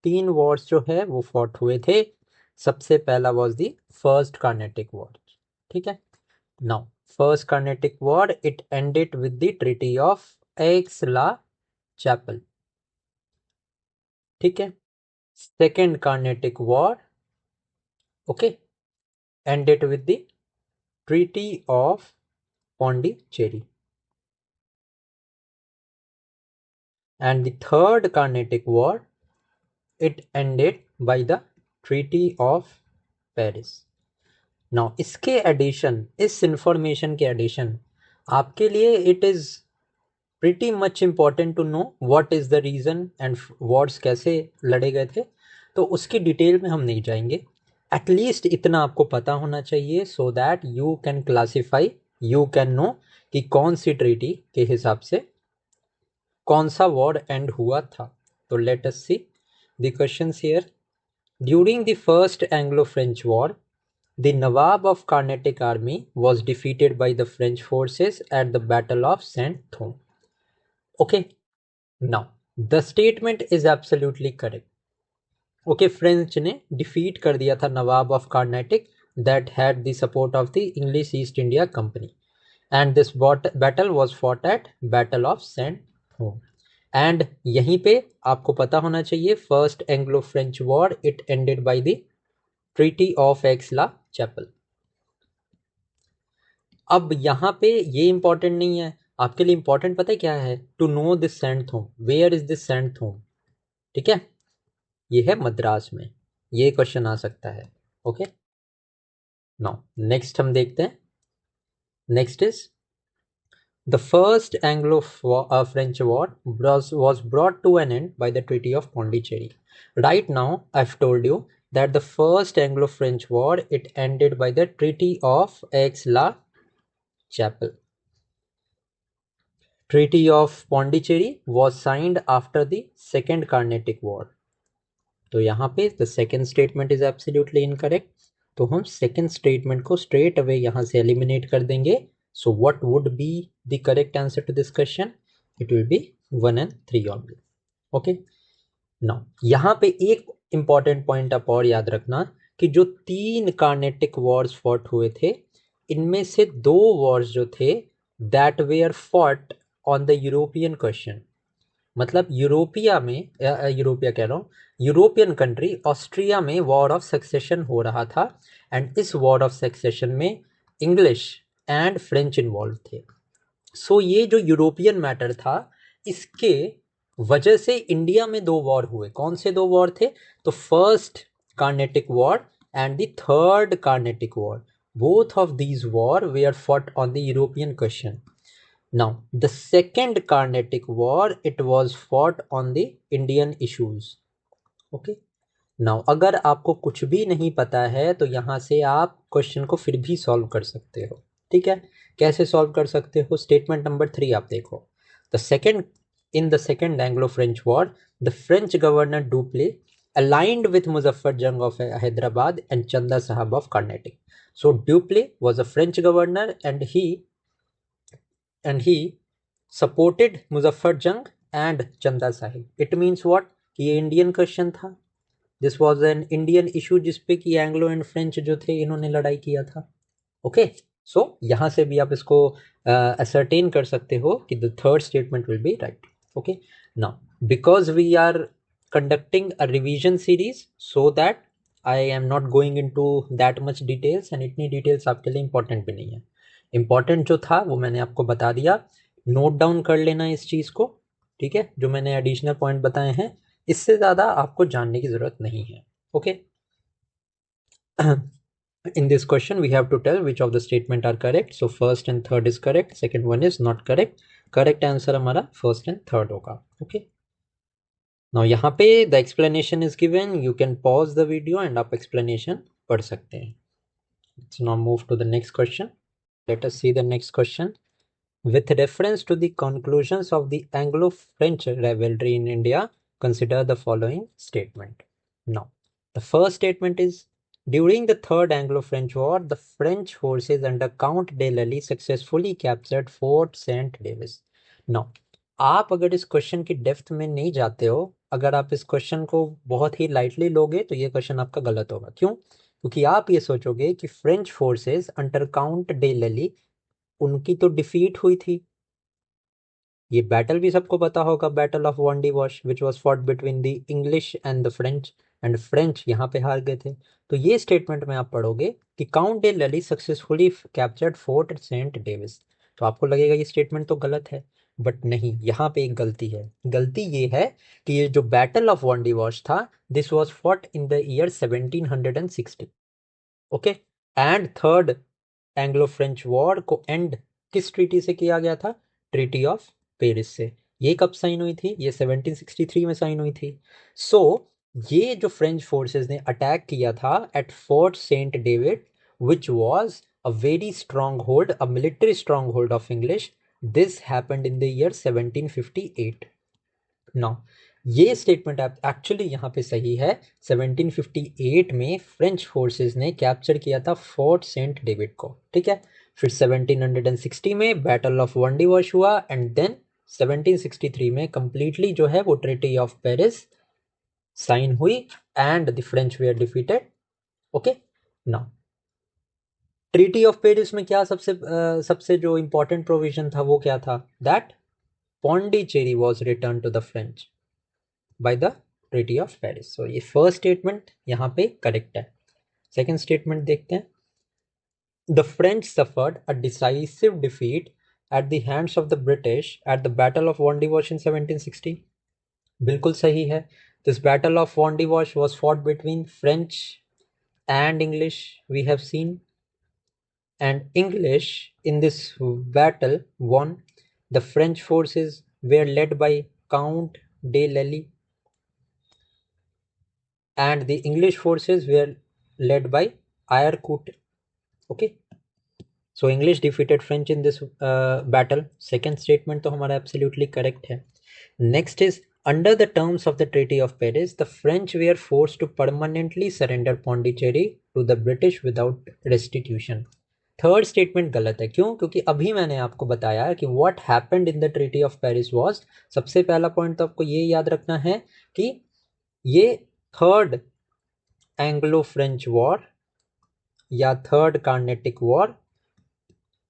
3 wars जो है वो फॉट हुए थे. सबसे पहला was the first Carnatic war, ठीक है. Now first Carnatic war it ended with the treaty of एक्स-ला chapel, ठीक है. Second Carnatic war okay ended with the Treaty of Pondicherry. And the third Carnatic War, it ended by the Treaty of Paris. Now, इसके addition, इस information के addition आपके लिए it is pretty much important to know what is the reason and wars कैसे लड़े गए थे. तो उसकी डिटेल में हम नहीं जाएंगे. एटलीस्ट इतना आपको पता होना चाहिए so that you can classify, you can know कि कौन सी ट्रीटी के हिसाब से कौन सा वॉर एंड हुआ था. तो let us see the questions here. During the first Anglo French war, the Nawab of Carnatic army was defeated by the French forces at the Battle of Saint-Thome. Okay, now the statement is absolutely correct. Okay, French ने defeat कर दिया था Nawab of Carnatic that had the support of the English East India Company and this battle was fought at battle of Saint Thome. And यहीं पे आपको पता होना चाहिए first Anglo French war it ended by the treaty of एक्स-ला Chapelle. अब यहाँ पे ये इंपॉर्टेंट नहीं है आपके लिए. इंपॉर्टेंट पता है क्या है? To know this Saint Thome. Where is this Saint Thome? ठीक है, ये है मद्रास में. ये क्वेश्चन आ सकता है. ओके, नाउ नेक्स्ट हम देखते हैं. Next is the first Anglo French war was brought to an end by the Treaty of Pondicherry. Right now I've told you that the first Anglo-French war it ended by the Treaty of Aix-la Chapelle. Treaty of Pondicherry was signed after the Second Carnatic War. तो यहाँ पे the second statement is absolutely incorrect. तो हम second statement को straight away यहाँ से eliminate कर देंगे. So what would be the correct answer to this question? It will be 1 and 3 only. Okay, now यहाँ पे एक इंपॉर्टेंट पॉइंट आप और याद रखना कि जो 3 कार्नेटिक वॉर्स फॉट हुए थे इनमें से 2 वॉर्स जो थे that were fought on the European question. मतलब यूरोपिया में यूरोपिया कह रहा हूँ, यूरोपियन कंट्री ऑस्ट्रिया में वॉर ऑफ सक्सेशन हो रहा था. एंड इस वॉर ऑफ सक्सेशन में इंग्लिश एंड फ्रेंच इन्वॉल्व थे. सो ये जो यूरोपियन मैटर था इसके वजह से इंडिया में 2 वॉर हुए. कौन से 2 वॉर थे? तो first Carnatic war and the third Carnatic war. Both of these war were fought on the European question. Now, the second Carnatic War, it was fought on the Indian issues. Okay. Now, अगर आपको कुछ भी नहीं पता है तो यहाँ से आप क्वेश्चन को फिर भी सॉल्व कर सकते हो. ठीक है, कैसे सॉल्व कर सकते हो? स्टेटमेंट नंबर 3 आप देखो. In the second Anglo-French War, the French governor Dupleix aligned with Muzaffar Jung of Hyderabad and Chanda Sahab of Carnatic. So Dupleix was a French governor and he supported Muzaffar Jung and Chanda Sahib. It means what? कि ये Indian question था. This was an Indian issue जिसपे कि Anglo and French जो थे इन्होंने लड़ाई किया था. ओके, सो यहाँ से भी आप इसको असर्टेन कर सकते हो कि the third statement will be right. Okay, now because we are conducting a revision series so that I am not going into that much details and इतनी डिटेल्स आपके लिए इंपॉर्टेंट भी नहीं है. इंपॉर्टेंट जो था वो मैंने आपको बता दिया. नोट डाउन कर लेना इस चीज़ को. ठीक है, जो मैंने एडिशनल पॉइंट बताए हैं इससे ज़्यादा आपको जानने की ज़रूरत नहीं है. Okay, In this question, we have to tell which of the statement are correct. So first and third is correct. Second one is not correct. Correct answer हमारा first and third होगा. Okay. Now यहाँ पे the explanation is given. You can pause the video and आप explanation पढ़ सकते हैं. Let's now move to the next question. Let us see the next question. With reference to the conclusions of the Anglo-French rivalry in India, consider the following statement. Now, the first statement is, during the Third Anglo-French War, the French forces under Count de Lally successfully captured Fort Saint Davis. Now, आप अगर इस question की depth में नहीं जाते हो, अगर आप इस क्वेश्चन को बहुत ही लाइटली लोगे तो ये क्वेश्चन आपका गलत होगा. क्यों? क्योंकि आप ये सोचोगे कि French forces under Count de Lally, उनकी तो डिफीट हुई थी. ये बैटल भी सबको पता होगा, battle of Wandiwash which was fought between the English and the French, and French यहाँ पे हार गए थे. तो ये स्टेटमेंट में आप पढ़ोगे कि Count de Lally successfully captured Fort Saint David, तो आपको लगेगा ये स्टेटमेंट तो गलत है. बट नहीं, यहाँ पे एक गलती है. गलती ये है कि ये जो बैटल ऑफ वॉन्डी वॉश था, this was fought in the year 1760. Okay. And third Anglo French war को एंड किस ट्रीटी से किया गया था? ट्रीटी ऑफ पेरिस से. ये कब साइन हुई थी? ये 1763 में साइन हुई थी. सो ये जो फ्रेंच फोर्सेस ने अटैक किया था at Fort Saint David, which was a very stronghold, a military stronghold of English, this happened in the year 1758. Now ये स्टेटमेंट एक्चुअली यहाँ पे सही है. 1758 में फ्रेंच फोर्सेस ने कैप्चर किया था फोर्ट सेंट डेविड को. ठीक है. फिर 1760 में बैटल ऑफ वॉन्डी वॉश हुआ, एंड देन 1763 में कंप्लीटली जो है वो ट्रीटी ऑफ पेरिस साइन हुई and the French were defeated. Okay. Now treaty of Paris में क्या सबसे जो इंपॉर्टेंट प्रोविजन था वो क्या था? That Pondicherry was return to the French by the treaty of Paris. So ये फर्स्ट स्टेटमेंट यहाँ पे करेक्ट है. सेकेंड स्टेटमेंट देखते हैं. The French suffered a decisive defeat at the hands of the British at the battle of Wandiwash in 1760. बिल्कुल सही है. This battle of Wandiwash was fought between French and English, we have seen, and English in this battle won. The French forces were led by Count de Lally, and the English forces were led by Aercourt. Okay, so English defeated French in this battle. Second statement तो हमारा absolutely correct है. Next is, under the terms of the Treaty of Paris, the French were forced to permanently surrender Pondicherry to the British without restitution. Third statement गलत है. क्यों? क्योंकि अभी मैंने आपको बताया कि what happened in the treaty of Paris was, सबसे पहला पॉइंट तो आपको ये याद रखना है कि ये थर्ड एंग्लो फ्रेंच वॉर या third Carnatic war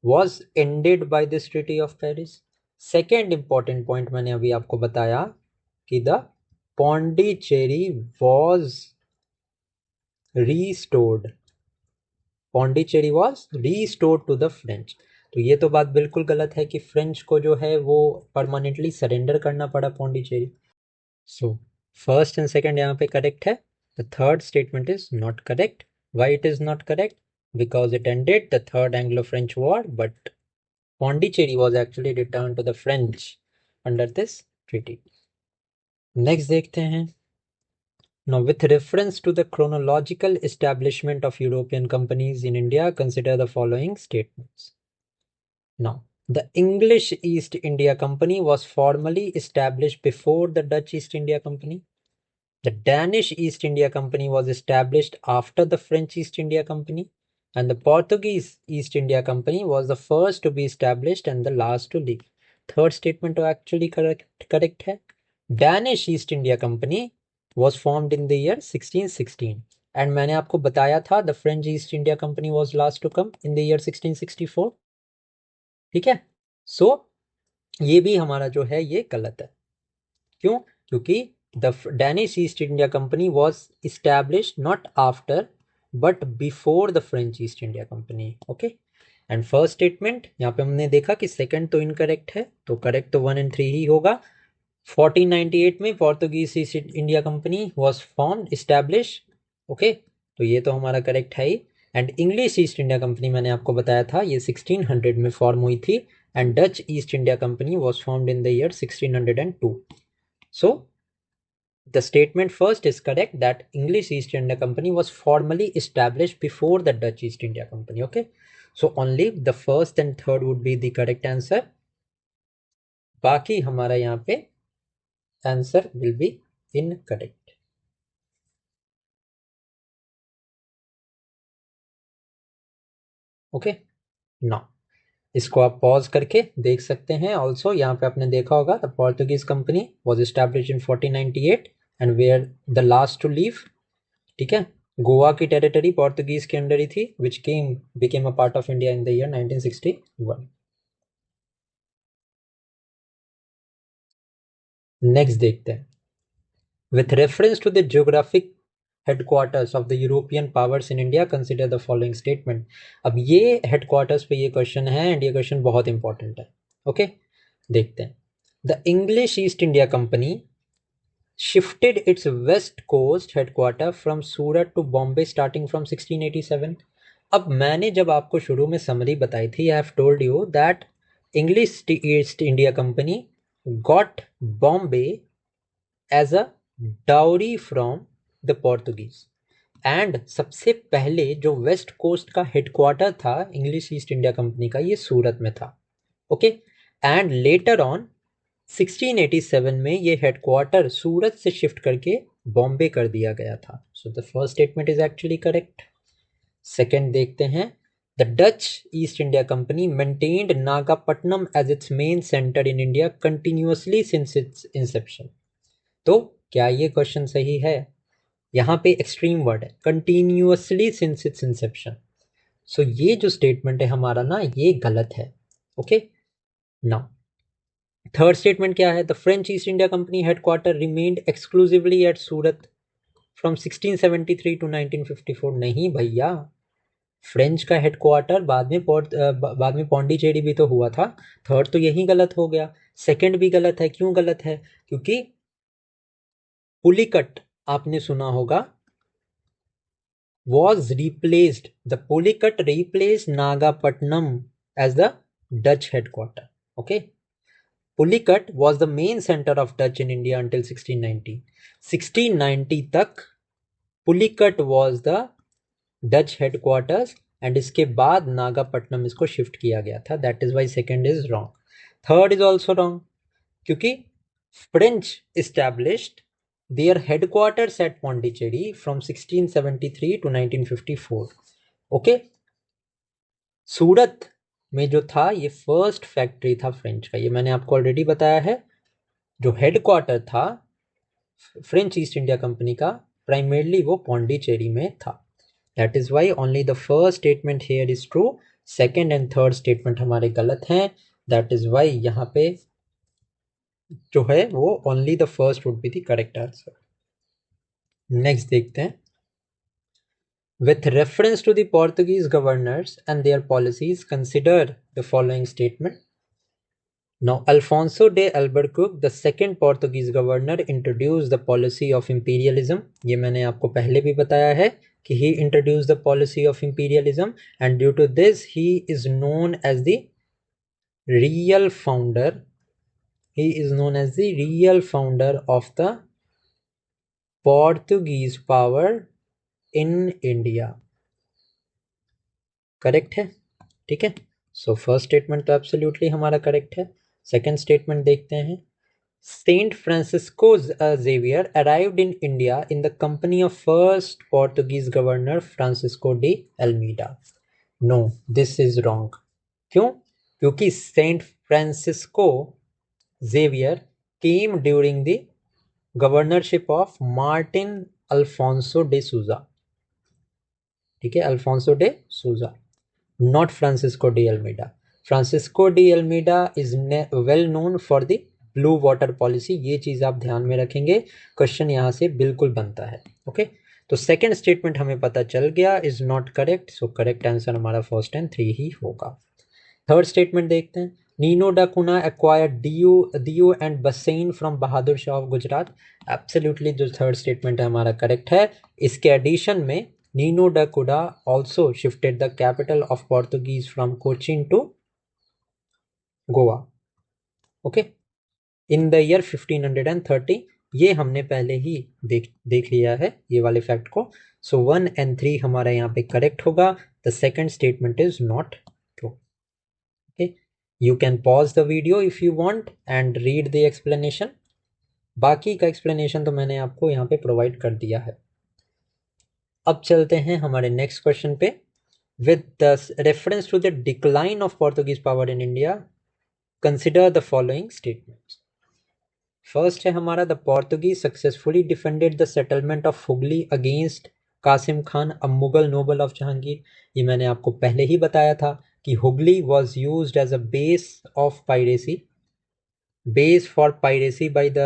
was ended by this treaty of Paris. Second important point मैंने अभी आपको बताया कि the Pondicherry was restored. Pondicherry was restored to the French. तो ये तो बात बिल्कुल गलत है कि फ्रेंच को जो है वो परमानेंटली सरेंडर करना पड़ा Pondicherry. So first and second यहाँ पे करेक्ट है. The third statement is not correct. Why it is not correct? Because it ended the third Anglo French war, but Pondicherry was actually return to the French under this treaty. Next देखते हैं. Now, with reference to the chronological establishment of European companies in India, consider the following statements. Now, the English East India Company was formally established before the Dutch East India Company. The Danish East India Company was established after the French East India Company. And the Portuguese East India Company was the first to be established and the last to leave. Third statement to actually correct है. Danish East India Company was formed in the year 1616. And मैंने आपको बताया था the French East India Company was last to come in the year 1664. ठीक है. So ये भी हमारा जो है ये गलत है. क्यों? क्योंकि the Danish East India Company was established not after but before the French East India Company. Okay. And first statement यहाँ पे हमने देखा कि सेकंड तो इनकरेक्ट है, तो करेक्ट तो 1 and 3 ही होगा. 1498 में Portuguese East India company was formed, establish. Okay, तो ये तो हमारा करेक्ट है ही. And English East India Company मैंने आपको बताया था ये 1600 में फॉर्म हुई थी, and Dutch East India company was formed in the year 1602. So the statement first is correct that English East India Company was formally established before the Dutch East India Company. Okay, so only the first and third would be the correct answer. बाकी हमारा यहाँ पे answer will be incorrect. Okay, now इसको आप pause करके देख सकते हैं. ऑल्सो यहाँ पे आपने देखा होगा the Portuguese company was establish in 1498 and were the last to leave. ठीक है, गोवा की टेरिटरी पोर्तुगीज के अंडर ही थी which became a part of India in the year 1961. Next देखते हैं. With reference to the geographic headquarters of the European powers in India consider the following statement. अब ये हेडक्वार्टर्स पे ये क्वेश्चन है एंड ये क्वेश्चन बहुत इंपॉर्टेंट है. ओके, देखते हैं. The English East India company shifted its west coast headquarter from Surat to Bombay starting from 1687. अब मैंने जब आपको शुरू में समरी बताई थी, I have told you that English East India Company got Bombay as a dowry from the Portuguese, and सबसे पहले जो वेस्ट कोस्ट का हेडक्वार्टर था इंग्लिश ईस्ट इंडिया कंपनी का ये सूरत में था. ओके, एंड लेटर ऑन 1687 में ये हेडक्वार्टर सूरत से शिफ्ट करके बॉम्बे कर दिया गया था. So the first statement is actually correct. Second देखते हैं. The Dutch East India Company maintained Nagapattinam as its main centre in India continuously since its inception. तो क्या ये क्वेश्चन सही है? यहाँ पे एक्सट्रीम वर्ड है, continuously since its inception. So ये जो स्टेटमेंट है हमारा ना, ये गलत है. ओके, नाउ थर्ड स्टेटमेंट क्या है? The French East India Company headquarter remained exclusively at Surat from 1673 to 1954. नहीं भैया, फ्रेंच का हेडक्वार्टर बाद में पौंडीचेरी भी तो हुआ था. थर्ड तो यही गलत हो गया. सेकंड भी गलत है. क्यों गलत है? क्योंकि पुलिकट आपने सुना होगा was replaced, the Pulicat replaced Nagapattinam as the Dutch headquarter. Okay, Pulicat was the main center of Dutch in India until 1690. 1690 तक Pulicat was the Dutch headquarters and इसके बाद नागापट्टनम इसको शिफ्ट किया गया था. That is why second is wrong. Third is also wrong क्योंकि French established their headquarters at Pondicherry from 1673 to 1954. Okay, सूरत में जो था ये फर्स्ट फैक्ट्री था फ्रेंच का. ये मैंने आपको ऑलरेडी बताया है. जो हेडक्वार्टर था फ्रेंच ईस्ट इंडिया कंपनी का प्राइमरली वो पौंडीचेरी में था. That is why only the first statement here is true. Second and third statement हमारे गलत हैं. दैट इज वाई यहाँ पे जो है वो only the first would be the correct answer. Next देखते हैं. With reference to the Portuguese governors and their policies, consider the following statement. Now, Alfonso de Albuquerque, the second Portuguese governor, introduced the policy of imperialism. ये मैंने आपको पहले भी बताया है कि he introduced the policy of imperialism, and due to this, he is known as the real founder. He is known as the real founder of the Portuguese power in India. Correct है? ठीक है. So first statement तो absolutely हमारा correct है. Second statement देखते हैं. Saint Francisco Xavier arrived in India in the company of first Portuguese governor Francisco de Almeida. No, this is wrong. क्यों? क्योंकि Saint Francisco Xavier came during the governorship of Martin Alfonso de Sousa. ठीक है, Alfonso de Sousa, not Francisco de Almeida. Francisco de Almeida is well known for the blue water policy. ये चीज़ आप ध्यान में रखेंगे. Question यहाँ से बिल्कुल बनता है. ओके, तो सेकंड स्टेटमेंट हमें पता चल गया is not correct. So correct answer हमारा फर्स्ट एंड थ्री ही होगा. थर्ड स्टेटमेंट देखते हैं. नीनो डा कुना एक्वायर्ड दियो एंड बसेन from Bahadur Shah of Gujarat. Absolutely जो थर्ड स्टेटमेंट है हमारा करेक्ट है. इसके एडिशन में Nino da Cuda also shifted the capital of Portuguese from Cochin to Goa. Okay, in the year 1530. ये हमने पहले ही देख लिया है ये वाले फैक्ट को. सो 1 and 3 हमारा यहाँ पे करेक्ट होगा. The second statement is not true. Okay, you can pause the video if you want and read the explanation. बाकी का एक्सप्लेनेशन तो मैंने आपको यहाँ पे प्रोवाइड कर दिया है. अब चलते हैं हमारे नेक्स्ट क्वेश्चन पे. With the reference to the decline of Portuguese power in India, consider the following statements. First है हमारा, the Portuguese successfully defended the settlement of Hooghly against Qasim Khan, a Mughal noble of Jahangir. ये मैंने आपको पहले ही बताया था कि Hooghly was used as a base of piracy, base for piracy by the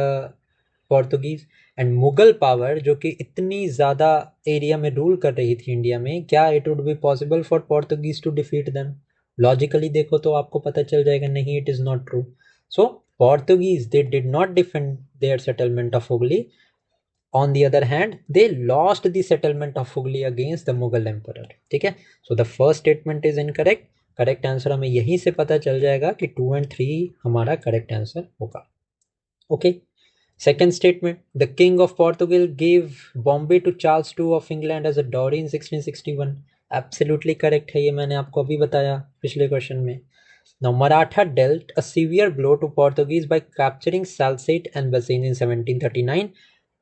Portuguese. And Mughal power जो कि इतनी ज़्यादा एरिया में रूल कर रही थी इंडिया में, क्या it would be possible for Portuguese to defeat them? Logically देखो तो आपको पता चल जाएगा नहीं, it is not true. So Portuguese, they did not defend their settlement of Hooghly. On the other hand, they lost the settlement of Hooghly against the Mughal emperor. ठीक है, so the first statement is incorrect. Correct answer हमें यहीं से पता चल जाएगा कि 2 and 3 हमारा करेक्ट आंसर होगा. Okay, second statement, the king of Portugal give Bombay to Charles II of England as a dowry in 1661. Absolutely correct है, ये मैंने आपको अभी बताया पिछले क्वेश्चन में. Now Maratha dealt a severe blow to Portuguese by capturing Salsette and Bassein in 1739.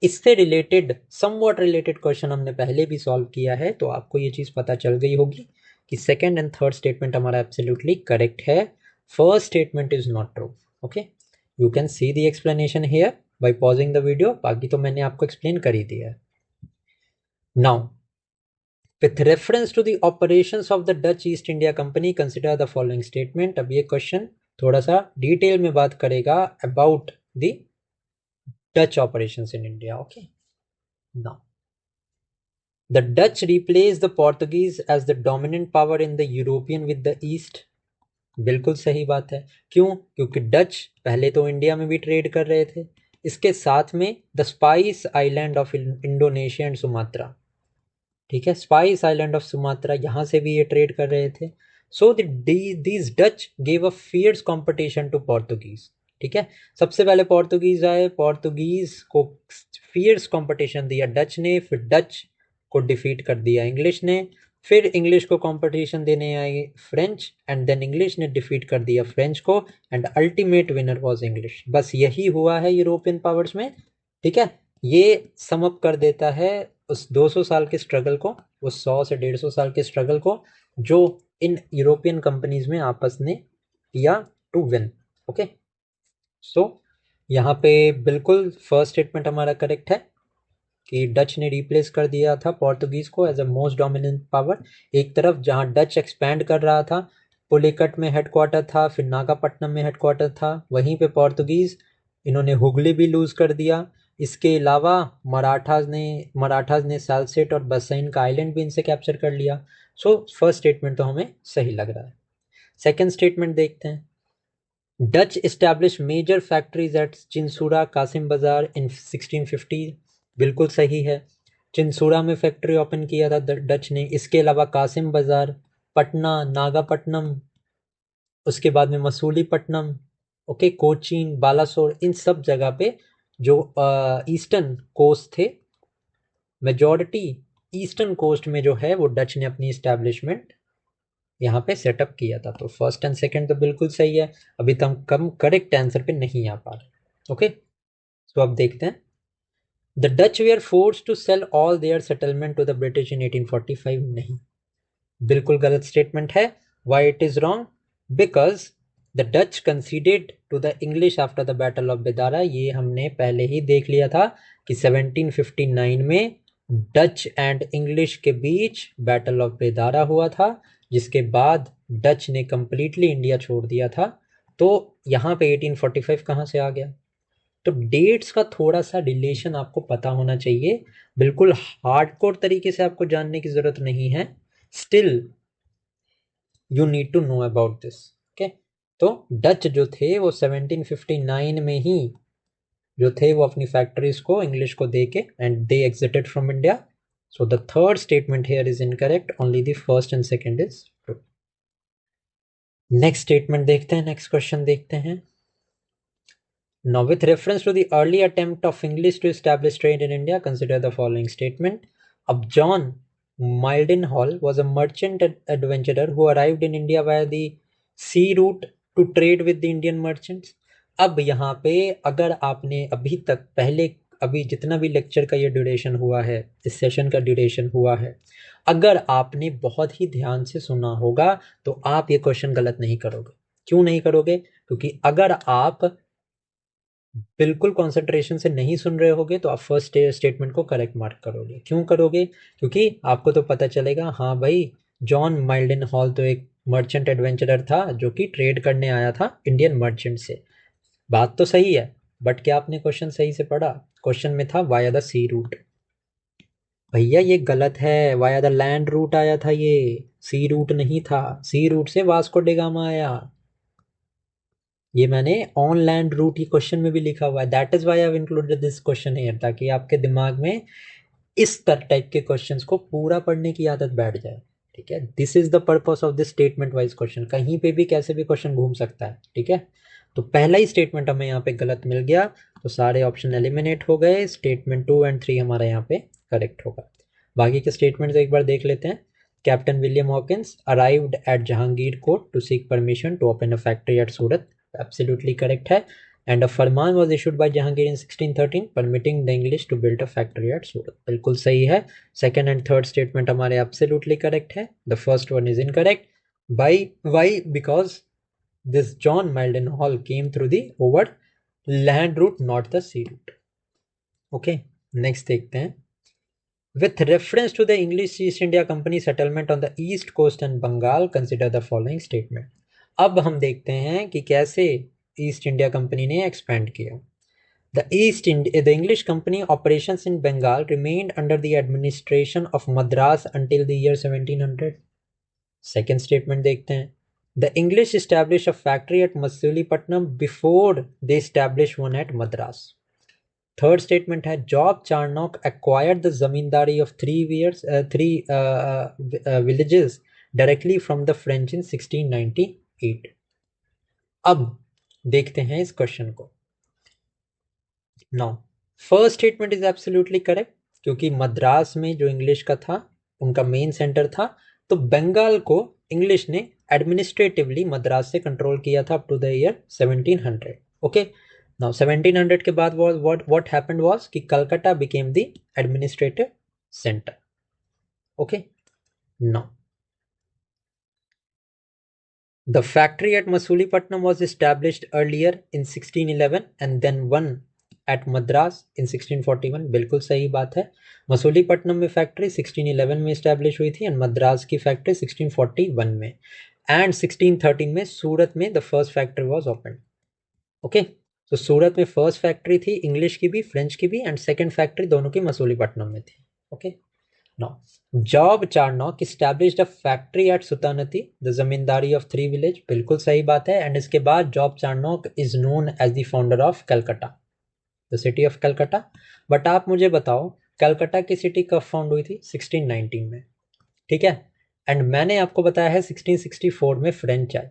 इससे related somewhat related question हमने पहले भी सॉल्व किया है, तो आपको ये चीज़ पता चल गई होगी कि सेकेंड एंड थर्ड स्टेटमेंट हमारा एब्सोल्युटली करेक्ट है. First statement is not true. Okay, you can see the explanation here bye pausing the video. बाकी तो मैंने आपको एक्सप्लेन कर ही दिया है. Now with reference to the operations of the Dutch East India Company, consider the following statement. अब ये question थोड़ा सा डिटेल में बात करेगा about the Dutch operations in India. Okay, now the Dutch replaced the Portuguese as the dominant power in the European with the East. बिल्कुल सही बात है. क्यों? क्योंकि डच पहले तो इंडिया में भी ट्रेड कर रहे थे, इसके साथ में the spice island of Indonesia and Sumatra. ठीक है, स्पाइस आइलैंड ऑफ सुमात्रा, यहाँ से भी ये ट्रेड कर रहे थे. So these Dutch gave a fierce competition to Portuguese. ठीक है, सबसे पहले पोर्तुगीज आए, पोर्तुगीज को फियर्स कंपटीशन दिया डच ने, फिर डच को डिफीट कर दिया इंग्लिश ने, फिर इंग्लिश को कंपटीशन देने आए फ्रेंच, एंड देन इंग्लिश ने डिफीट कर दिया फ्रेंच को, and ultimate winner was English. बस यही हुआ है यूरोपियन पावर्स में. ठीक है, ये सम अप कर देता है उस 200 साल के स्ट्रगल को, उस 100 से 150 साल के स्ट्रगल को जो इन यूरोपियन कंपनीज में आपस ने किया टू विन. ओके, सो यहाँ पे बिल्कुल फर्स्ट स्टेटमेंट हमारा करेक्ट है कि डच ने रिप्लेस कर दिया था पोर्तुगीज को as a most dominant power. एक तरफ जहाँ डच एक्सपैंड कर रहा था, पुलिकट में हेडक्वार्टर था, फिर नागापट्टनम में हेडक्वार्टर था, वहीं पे पोर्तुगीज इन्होंने हुगली भी लूज कर दिया. इसके अलावा मराठाज ने सालसेट और बसैन का आइलैंड भी इनसे कैप्चर कर लिया. सो फर्स्ट स्टेटमेंट तो हमें सही लग रहा है. सेकेंड स्टेटमेंट देखते हैं. Dutch establish major factories at Chinsura, Kasimbazar in 1650. बिल्कुल सही है, चिंसूरा में फैक्ट्री ओपन किया था डच ने. इसके अलावा कासिम बाजार, पटना, नागापट्टनम, उसके बाद में मसूलीपट्टनम, ओके, कोचीन, बालासोर, इन सब जगह पे जो ईस्टर्न कोस्ट थे, मेजॉरिटी ईस्टर्न कोस्ट में जो है वो डच ने अपनी इस्टेब्लिशमेंट यहाँ पे सेटअप किया था. तो फर्स्ट एंड सेकंड तो बिल्कुल सही है. अभी तो हम कम करेक्ट आंसर पे नहीं आ पा रहे. ओके, तो अब देखते हैं. The Dutch were force to sell all their settlement to the British in 1845. नहीं, बिल्कुल गलत स्टेटमेंट है. Why it is wrong? Because the Dutch conceded to the English after the battle of Bedara. ये हमने पहले ही देख लिया था कि 1759 में डच एंड इंग्लिश के बीच बैटल ऑफ बेदारा हुआ था, जिसके बाद डच ने कंप्लीटली इंडिया छोड़ दिया था. तो यहाँ पे 1845 कहाँ से आ गया? तो डेट्स का थोड़ा सा रिलेशन आपको पता होना चाहिए. बिल्कुल हार्डकोर तरीके से आपको जानने की ज़रूरत नहीं है. Still you need to know about this. Okay, तो डच जो थे वो 1759 में ही जो थे वो अपनी फैक्ट्रीज को इंग्लिश को दे के and they exerted from India. So the third statement here is incorrect. Only the first and second is true. Next statement देखते हैं, next question देखते हैं. Now, with reference to the early attempt of English to establish trade in India, consider the following statement. Ab John Mildenhall was a merchant adventurer who arrived in India via the sea route to trade with the Indian merchants. अब यहाँ पे अगर आपने अभी तक पहले अभी जितना भी लेक्चर का ये ड्यूरेशन हुआ है, इस सेशन का ड्यूरेशन हुआ है, अगर आपने बहुत ही ध्यान से सुना होगा तो आप ये क्वेश्चन गलत नहीं करोगे. क्यों नहीं करोगे? क्योंकि अगर आप बिल्कुल कंसंट्रेशन से नहीं सुन रहे होगे तो आप फर्स्ट स्टेटमेंट को करेक्ट मार्क करोगे. क्यों करोगे? क्योंकि आपको तो पता चलेगा हाँ भाई, जॉन माइल्डन हॉल तो एक मर्चेंट एडवेंचरर था जो कि ट्रेड करने आया था इंडियन मर्चेंट से. बात तो सही है, बट क्या आपने क्वेश्चन सही से पढ़ा? क्वेश्चन में था वाया द सी रूट. भैया ये गलत है, वाया द लैंड रूट आया था, ये सी रूट नहीं था. सी रूट से वास्को डे गामा आया. ये मैंने on land route he question में भी लिखा हुआ है. That is why I have included this question here, ताकि आपके दिमाग में इस टाइप के क्वेश्चंस को पूरा पढ़ने की आदत बैठ जाए. ठीक है, this is the purpose of this statement wise question. कहीं पे भी कैसे भी क्वेश्चन घूम सकता है. ठीक है, तो पहला ही स्टेटमेंट हमें यहाँ पे गलत मिल गया, तो सारे ऑप्शन एलिमिनेट हो गए. स्टेटमेंट 2 एंड 3 हमारा यहाँ पे करेक्ट होगा. बाकी के स्टेटमेंट्स एक बार देख लेते हैं. Captain William Hawkins arrived at Jahangir court to seek permission to open a factory at Surat. Absolutely correct है. And a farman was issued by Jahangir in 1613 permitting the English to build a factory at Surat. बिल्कुल सही है. Second and third statement हमारे absolutely correct है. The first one is incorrect. Why? Because this John Mildenhall came through the over land route, not the sea route. Okay, next देखते हैं. With reference to the English East India Company settlement on the east coast and Bengal, consider the following statement. अब हम देखते हैं कि कैसे east India company ने expand किया. The English company operations in Bengal remained under the administration of Madras until the year 1700. Second statement देखते हैं. The English established a factory at Masulipatam before they established one at Madras. Third statement है, Job Charnock acquired the zamindari of three villages directly from the French in 1698. अब देखते हैं इस question को. Now, first statement is absolutely correct, क्योंकि मद्रास में जो English का था उनका मेन सेंटर था, तो बंगाल को इंग्लिश ने एडमिनिस्ट्रेटिवली मद्रास से कंट्रोल किया था up to the year 1700. Okay, now 1700 के बाद व्हाट हैपेंड वाज कि Calcutta became the administrative centre. Okay, now the factory at Masulipatnam was established earlier in 1611 and then one at Madras in 1641. बिल्कुल सही बात है. मसूलीपट्टनम में फैक्ट्री 1611 में इस्टेब्लिश हुई थी एंड मद्रास की फैक्ट्री 1641 में. एंड 1613 में सूरत में the first factory was open. Okay, तो सूरत में फर्स्ट फैक्ट्री थी, इंग्लिश की भी फ्रेंच की भी, एंड सेकेंड फैक्ट्री दोनों की मसूलीपट्टनम में थी. Okay, now Job Charnock established a factory at Sutanuti the zamindari of 3 village. बिल्कुल सही बात है. एंड इसके बाद Job Charnock is known as the founder of Calcutta, the city of Calcutta. But आप मुझे बताओ कलकत्ता की सिटी कब फाउंड हुई थी? 1619 में. ठीक है, एंड मैंने आपको बताया है 1664 में फ्रेंच आए.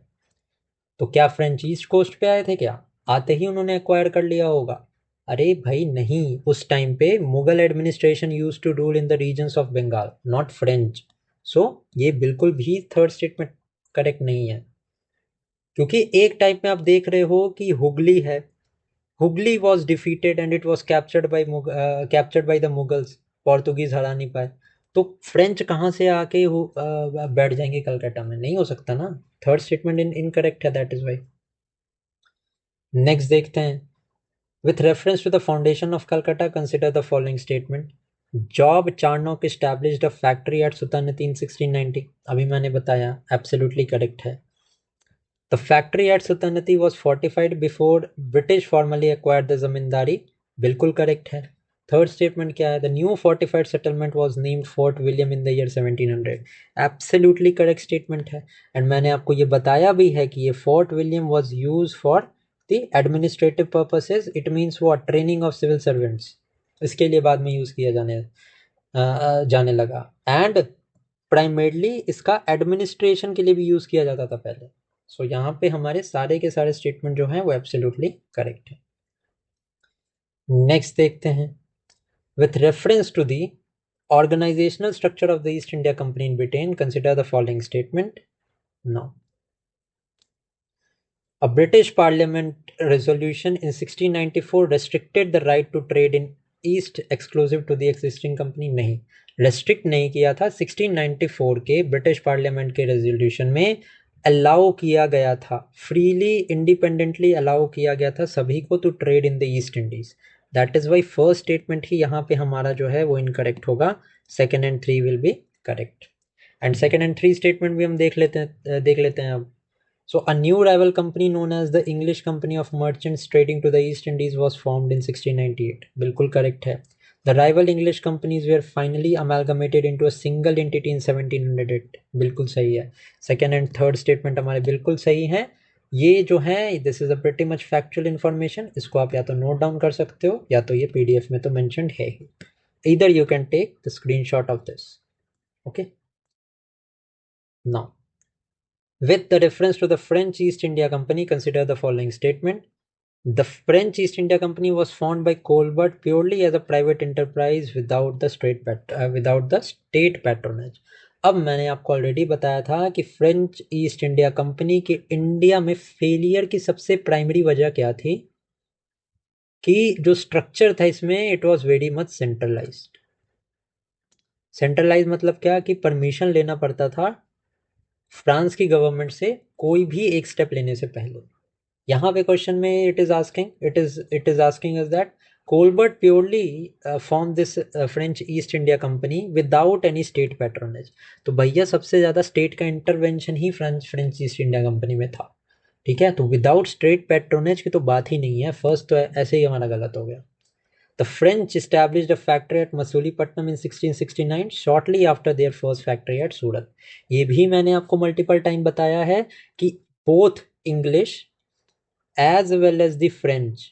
तो क्या फ्रेंच ईस्ट कोस्ट पे आए थे? क्या आते ही उन्होंने एक्वायर कर लिया होगा? अरे भाई नहीं, उस टाइम पे Mughal administration use to rule in the regions of Bengal, not French. So ये बिल्कुल भी थर्ड स्टेटमेंट करेक्ट नहीं है, क्योंकि एक टाइप में आप देख रहे हो कि हुगली है, Hooghly was defeated and it was captured by the Mughals. Portuguese हरा नहीं पाए, तो फ्रेंच कहाँ से आके बैठ जाएंगे कलकत्ता में? नहीं हो सकता ना. थर्ड स्टेटमेंट इनकरेक्ट है, दैट इज वाई. नेक्स्ट देखते हैं. With reference to the foundation of Calcutta, consider the following statement. Job Charnock established a factory at Sutanuti in 1690. अभी मैंने बताया, एब्सोल्युटली करेक्ट है. The factory at Sultanati was fortified before British formally acquired the zamindari. बिल्कुल correct है. Third statement क्या है? The new fortified settlement was named Fort William in the year 1700. Absolutely correct statement है. And मैंने आपको ये बताया भी है कि ये Fort William was used for the administrative purposes. It means what? Training of civil servants. इसके लिए बाद में यूज किया जाने जाने लगा। एंड प्राइमरली इसका एडमिनिस्ट्रेशन के लिए भी यूज किया जाता था पहले। सो यहाँ पे हमारे सारे के सारे स्टेटमेंट जो हैं वो एब्सोल्युटली करेक्ट है। नेक्स्ट देखते हैं, with reference to the organizational structure of the East India Company in Britain, consider the following statement. Now, a British Parliament resolution in 1694 restricted the right to trade in East exclusive to the existing company. नहीं, restrict नहीं किया था। 1694 के British parliament के resolution में allow किया गया था, फ्रीली इंडिपेंडेंटली अलाउ किया गया था सभी को to trade in the East Indies. That is why first statement ही यहाँ पे हमारा जो है वो इनकरेक्ट होगा। Second and three will be correct. And second and three statement भी हम देख लेते हैं अब। So a new rival company known as the English Company of Merchants Trading to the East Indies was formed in 1698. बिल्कुल correct है। The rival English companies were finally amalgamated into a single entity in 1708. बिल्कुल सही है। Second and third statement हमारे बिल्कुल सही हैं। ये जो है this is a pretty much factual information, इसको आप या तो नोट डाउन कर सकते हो या तो ये पीडीएफ में तो मेंशन्ड है ही। Either you can take the screenshot of this. Okay. Now, with the reference to the French East India Company, consider the following statement. The French East India Company was formed by Colbert purely as a private enterprise without the state patronage. अब मैंने आपको already बताया था कि French East India company के India में failure की सबसे प्राइमरी वजह क्या थी कि जो स्ट्रक्चर था इसमें it was very much centralised. Centralise मतलब क्या कि परमिशन लेना पड़ता था फ्रांस की गवर्नमेंट से कोई भी एक स्टेप लेने से पहले। यहाँ पे क्वेश्चन में it is asking is that Colbert purely form this French East India company without any state patronage. तो भैया सबसे ज़्यादा स्टेट का इंटरवेंशन ही फ्रेंच ईस्ट इंडिया कंपनी में था। ठीक है, तो विदाउट स्टेट पैट्रोनेज की तो बात ही नहीं है। फर्स्ट तो ऐसे ही हमारा गलत हो गया। The French established a factory at Masulipatnam in 1669 shortly after their first factory at सूरत। ये भी मैंने आपको मल्टीपल टाइम बताया है कि both English as well as the French,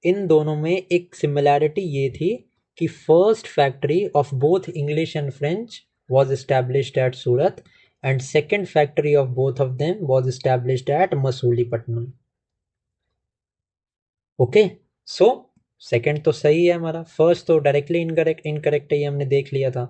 इन दोनों में एक सिमिलैरिटी ये थी कि first factory of both English and French was established at Surat and second factory of both of them was established at Masulipatnam. Okay, so second तो सही है हमारा, फर्स्ट तो डायरेक्टली इनकरेक्ट है, ये हमने देख लिया था।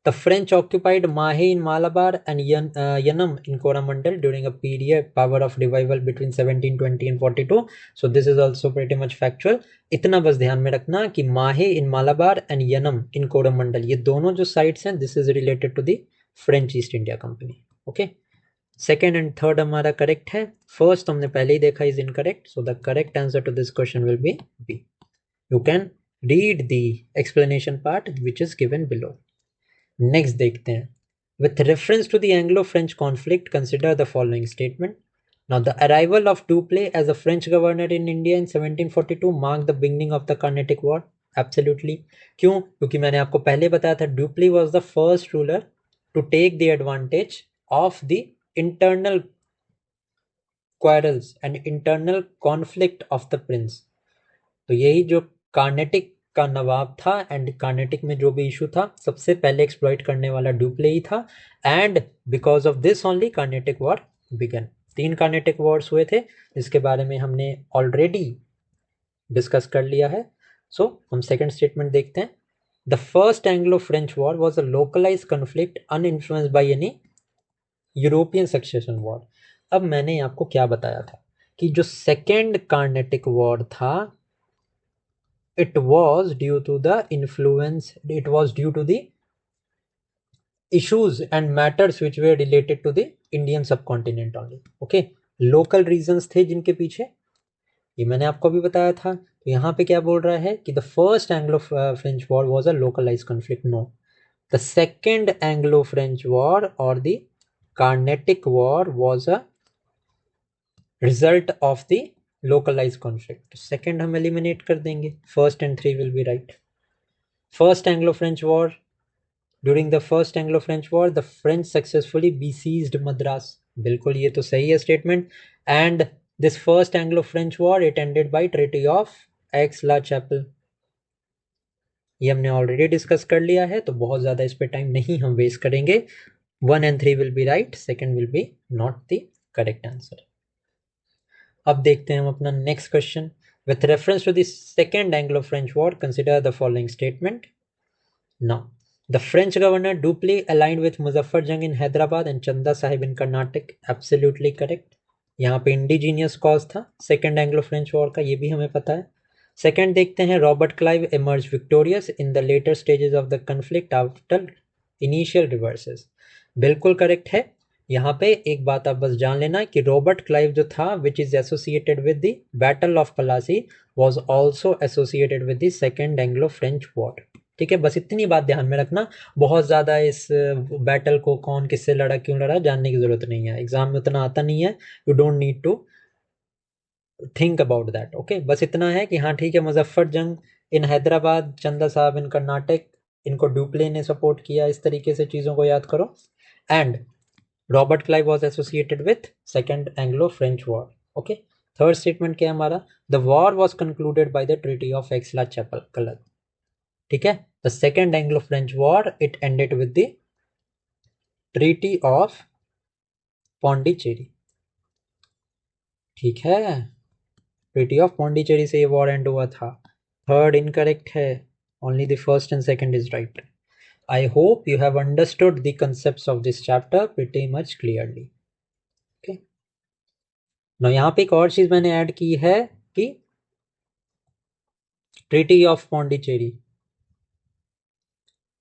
The French occupied Mahe in Malabar and Yanam in Coromandel during a period power of revival between 1720 and 42. So this is also pretty much factual. इतना बस ध्यान में रखना कि Mahe in Malabar and Yanam in Coromandel ये दोनों जो साइट्स हैं this is related to the French East India Company. Okay, second and third हमारा करेक्ट है, फर्स्ट तो हमने पहले ही देखा is incorrect. So the correct answer to this question will be B. You can read the explanation part which is given below. Next देखते हैं, with reference to the Anglo French conflict consider the following statement. Now, the arrival of Dupleix as a French governor in India in 1742 marked the beginning of the Carnatic War. Absolutely. क्यों? क्योंकि मैंने आपको पहले बताया था Dupleix was the first ruler to take the advantage of the internal quarrels and internal conflict of the prince. तो यही जो कार्नेटिक का नवाब था एंड कार्नेटिक में जो भी इशू था सबसे पहले एक्सप्लॉइट करने वाला डुप्ले ही था। And because of this only Carnatic war began. 3 Carnatic wars हुए थे जिसके बारे में हमने ऑलरेडी डिस्कस कर लिया है। सो हम सेकेंड स्टेटमेंट देखते हैं। The first Anglo French war was a localize conflict uninfluenced by any European succession war. अब मैंने आपको क्या बताया था कि जो सेकेंड कार्नेटिक वॉर था it was due to the issues and matters which were related to the Indian subcontinent only. Okay, local reasons थे जिनके पीछे, ये मैंने आपको भी बताया था। तो यहाँ पे क्या बोल रहा है कि the first Anglo-French war was a localized conflict. No, the second Anglo-French war or the Carnatic war was a result of the localized conflict. Second हम एलिमिनेट कर देंगे, first and three will be right. First Anglo French war, during the first Anglo French war the French successfully besieged Madras. बिल्कुल ये तो सही है statement. And this first Anglo French war it ended by treaty of Aix la Chapelle. ये हमने already discuss कर लिया है, तो बहुत ज़्यादा इस पे टाइम नहीं हम वेस्ट करेंगे. 1 and 3 will be right, second will be not the correct answer. अब देखते हैं हम अपना next question. With reference to the Second Anglo-French War, consider the following statement. Now, the French governor Dupleix aligned with Muzaffar Jung in Hyderabad and Chanda Sahib in Karnataka. Absolutely correct. यहाँ पे indigenous cause था second Anglo French war का, ये भी हमें पता है. Second देखते हैं, Robert Clive emerged victorious in the later stages of the conflict after initial reverses. बिल्कुल करेक्ट है. यहाँ पे एक बात आप बस जान लेना कि रॉबर्ट क्लाइव जो था which is associated with the battle of Plassey was also associated with the second Anglo French war. ठीक है, बस इतनी बात ध्यान में रखना. बहुत ज़्यादा इस बैटल को कौन किससे लड़ा क्यों लड़ा जानने की ज़रूरत नहीं है, एग्जाम में उतना आता नहीं है. You don't need to think about that. Okay, बस इतना है कि हाँ ठीक है, मुजफ्फर जंग इन हैदराबाद, चंदा साहब इन कर्नाटक, इनको ड्यूप्ले ने सपोर्ट किया. इस तरीके से चीज़ों को याद करो. And Robert Clive was associated with second Anglo French war. Okay, third statement क्या है हमारा, the war was concluded by the treaty of Aix la Chapelle. गलत. ठीक है, the second Anglo French war it ended with the treaty of Pondicherry. ठीक है, treaty of Pondicherry से ये वॉर एंड हुआ था. थर्ड इनकरेक्ट है, only the first and second is right. I hope you have understood the concepts of this chapter pretty much clearly. Okay. Now यहाँ पे एक और चीज मैंने ऐड की है कि Treaty of Pondicherry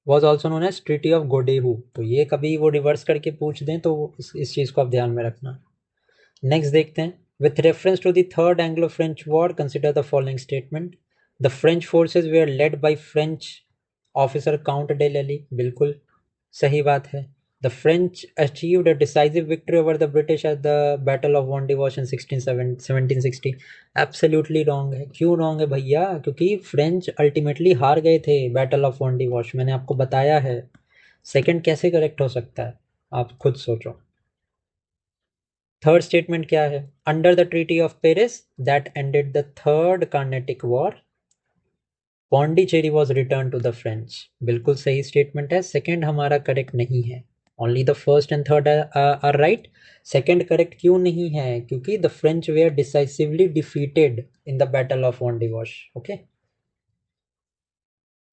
was also known as Treaty of Godehu. तो ये कभी वो रिवर्स करके पूछ दें तो इस चीज को आप ध्यान में रखना. नेक्स्ट देखते हैं. With reference to the Third Anglo-French War, consider the following statement. The French forces were led by French officer Count de Lally. बिल्कुल सही बात है. The French achieved a decisive victory over the British at the Battle of Wandiwash in 1760. Absolutely wrong है. क्यों wrong है भैया? क्योंकि French ultimately हार गए थे बैटल ऑफ वॉन्डिवॉश, मैंने आपको बताया है. सेकंड कैसे करेक्ट हो सकता है, आप खुद सोचो. थर्ड स्टेटमेंट क्या है, under the treaty of Paris that ended the third Carnatic war Pondicherry was return to the French. बिल्कुल सही स्टेटमेंट है. सेकेंड हमारा करेक्ट नहीं है, only the first and third are right. Second correct क्यों नहीं है, क्योंकि the French were decisively defeated in the battle of Wandiwash. Okay,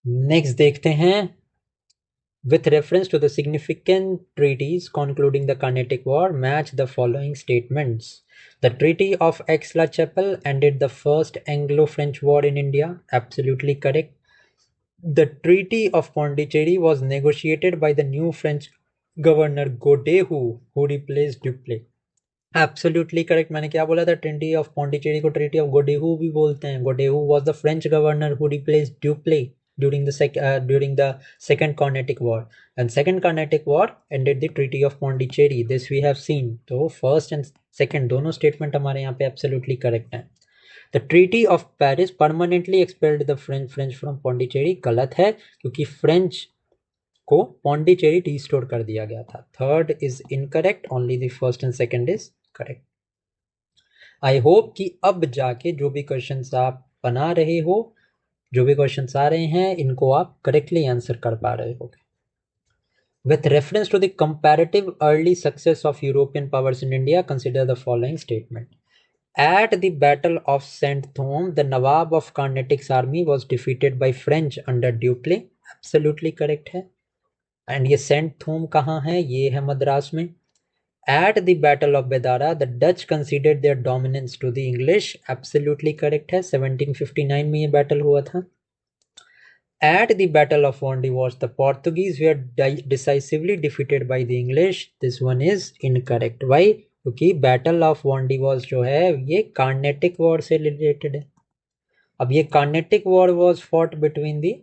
next देखते हैं. With reference to the significant treaties concluding the Carnatic War, match the following statements. The Treaty of Aix-la-Chapelle ended the First Anglo-French War in India. Absolutely correct. The Treaty of Pondicherry was negotiated by the new French governor Godehou, who replaced Dupleix. Absolutely correct. मैंने क्या बोला था, treaty of Pondicherry को treaty of गोडेहू भी बोलते हैं. गोडेहू was the French governor who replaced Dupleix during the Second Carnatic War, and Second Carnatic War ended the Treaty of Pondicherry. This we have seen. तो first and second दोनों statement हमारे यहाँ पे absolutely correct हैं. The Treaty of Paris permanently expelled the French from Pondicherry. गलत है, क्योंकि French को पौंडीचेरी रिस्टोर कर दिया गया था. Third is incorrect, only the first and second is correct. I hope कि अब जाके जो भी क्वेश्चंस आप बना रहे हो, जो भी क्वेश्चंस आ रहे हैं, इनको आप करेक्टली आंसर कर पा रहे हो. With reference to the comparative early success of European powers in India, consider the following statement. At the Battle of Saint Thome, the Nawab of Carnatic's army was defeated by French under Dupleix. Absolutely correct है. And ये Saint Thome कहाँ है, ये है मद्रास में. At the battle of Bedara the Dutch considered their dominance to the English. Absolutely correct है, 1759 में ये बैटल हुआ था. At the battle of Wandiwash the Portuguese were decisively defeated by the English. This one is incorrect. Why? क्योंकि battle of Wandiwash जो है ये Carnatic war से रिलेटेड है. अब ये Carnatic war was fought between the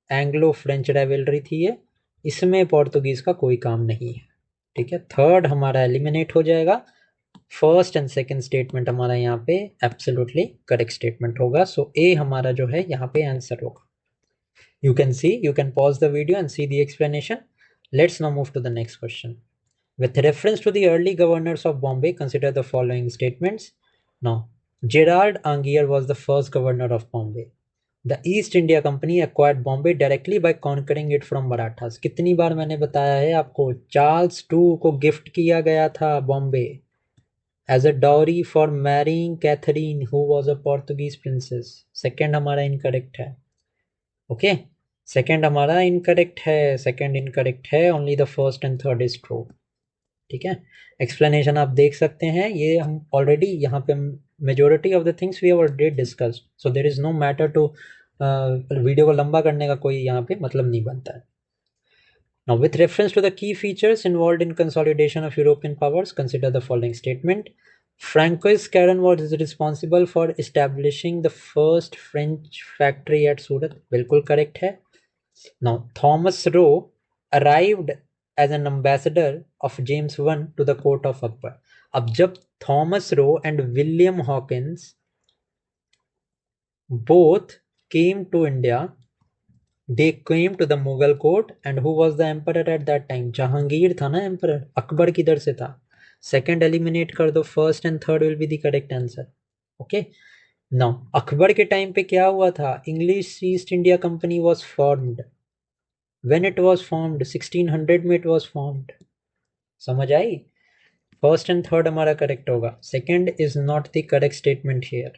Anglo French rivalry थी ये, इसमें पोर्तुगीज का कोई काम नहीं है. ठीक है, थर्ड हमारा एलिमिनेट हो जाएगा. फर्स्ट एंड सेकंड स्टेटमेंट हमारा यहाँ पे एब्सोल्युटली करेक्ट स्टेटमेंट होगा. सो ए हमारा जो है यहाँ पे आंसर होगा. You can pause the video and see the explanation. Let's now move to the next question. With reference to the early governors of Bombay, consider the following statements. Now, Gerard Angier was the first governor of Bombay. The East India Company acquired Bombay directly by conquering it from Marathas. कितनी बार मैंने बताया है आपको, Charles to को gift किया गया था Bombay as a dowry for marrying Catherine who was a Portuguese princess. Second हमारा इनकरेक्ट है। ओके, सेकंड हमारा इनकरेक्ट है, सेकंड इनकरेक्ट है, only the first and third is true. ठीक है, एक्सप्लेनेशन आप देख सकते हैं, ये हम ऑलरेडी यहाँ पे majority of the things we have already discussed, so there is no matter to video को लंबा करने का कोई यहाँ पे मतलब नहीं बनता है। Now, with reference to the key features involved in consolidation of European powers, consider the following statement. Francois Caron was responsible for establishing the first French factory at Surat. बिल्कुल correct है. Now, Thomas Roe arrived as an ambassador of James I to the court of Akbar. अब जब Thomas Roe and William Hawkins both came to India, they came to the Mughal court, and who was the emperor at that time? Jahangir था ना emperor, Akbar किधर से था? Second eliminate कर दो, first and third will be the correct answer. Okay. Now, Akbar के time पे क्या हुआ था? English East India Company was formed. When it was formed? 1600 में it was formed. समझ आई? First and third हमारा correct होगा. Second is not the correct statement here.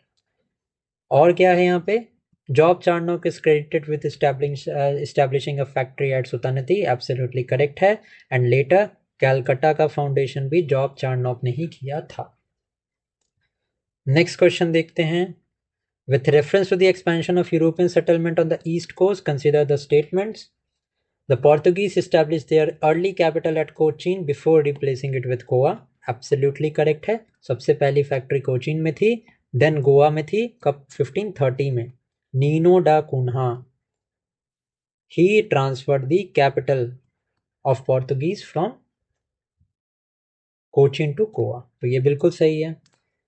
और क्या है यहाँ पे? Job Charnock is credited with establishing a factory at Sultanati. Absolutely correct है. And later कैलकटा का फाउंडेशन भी जॉब चार्नॉक ने ही किया था. नेक्स्ट क्वेश्चन देखते हैं. With reference to the expansion of European settlement on the east coast, consider the statements. The Portuguese established their early capital at Cochin before replacing it with Goa. Absolutely correct है. सबसे पहली factory Cochin में थी, then Goa में थी. कब? 1530 में. Nino da Cunha, he transferred the capital of Portuguese from Cochin to Goa. तो ये बिल्कुल सही है.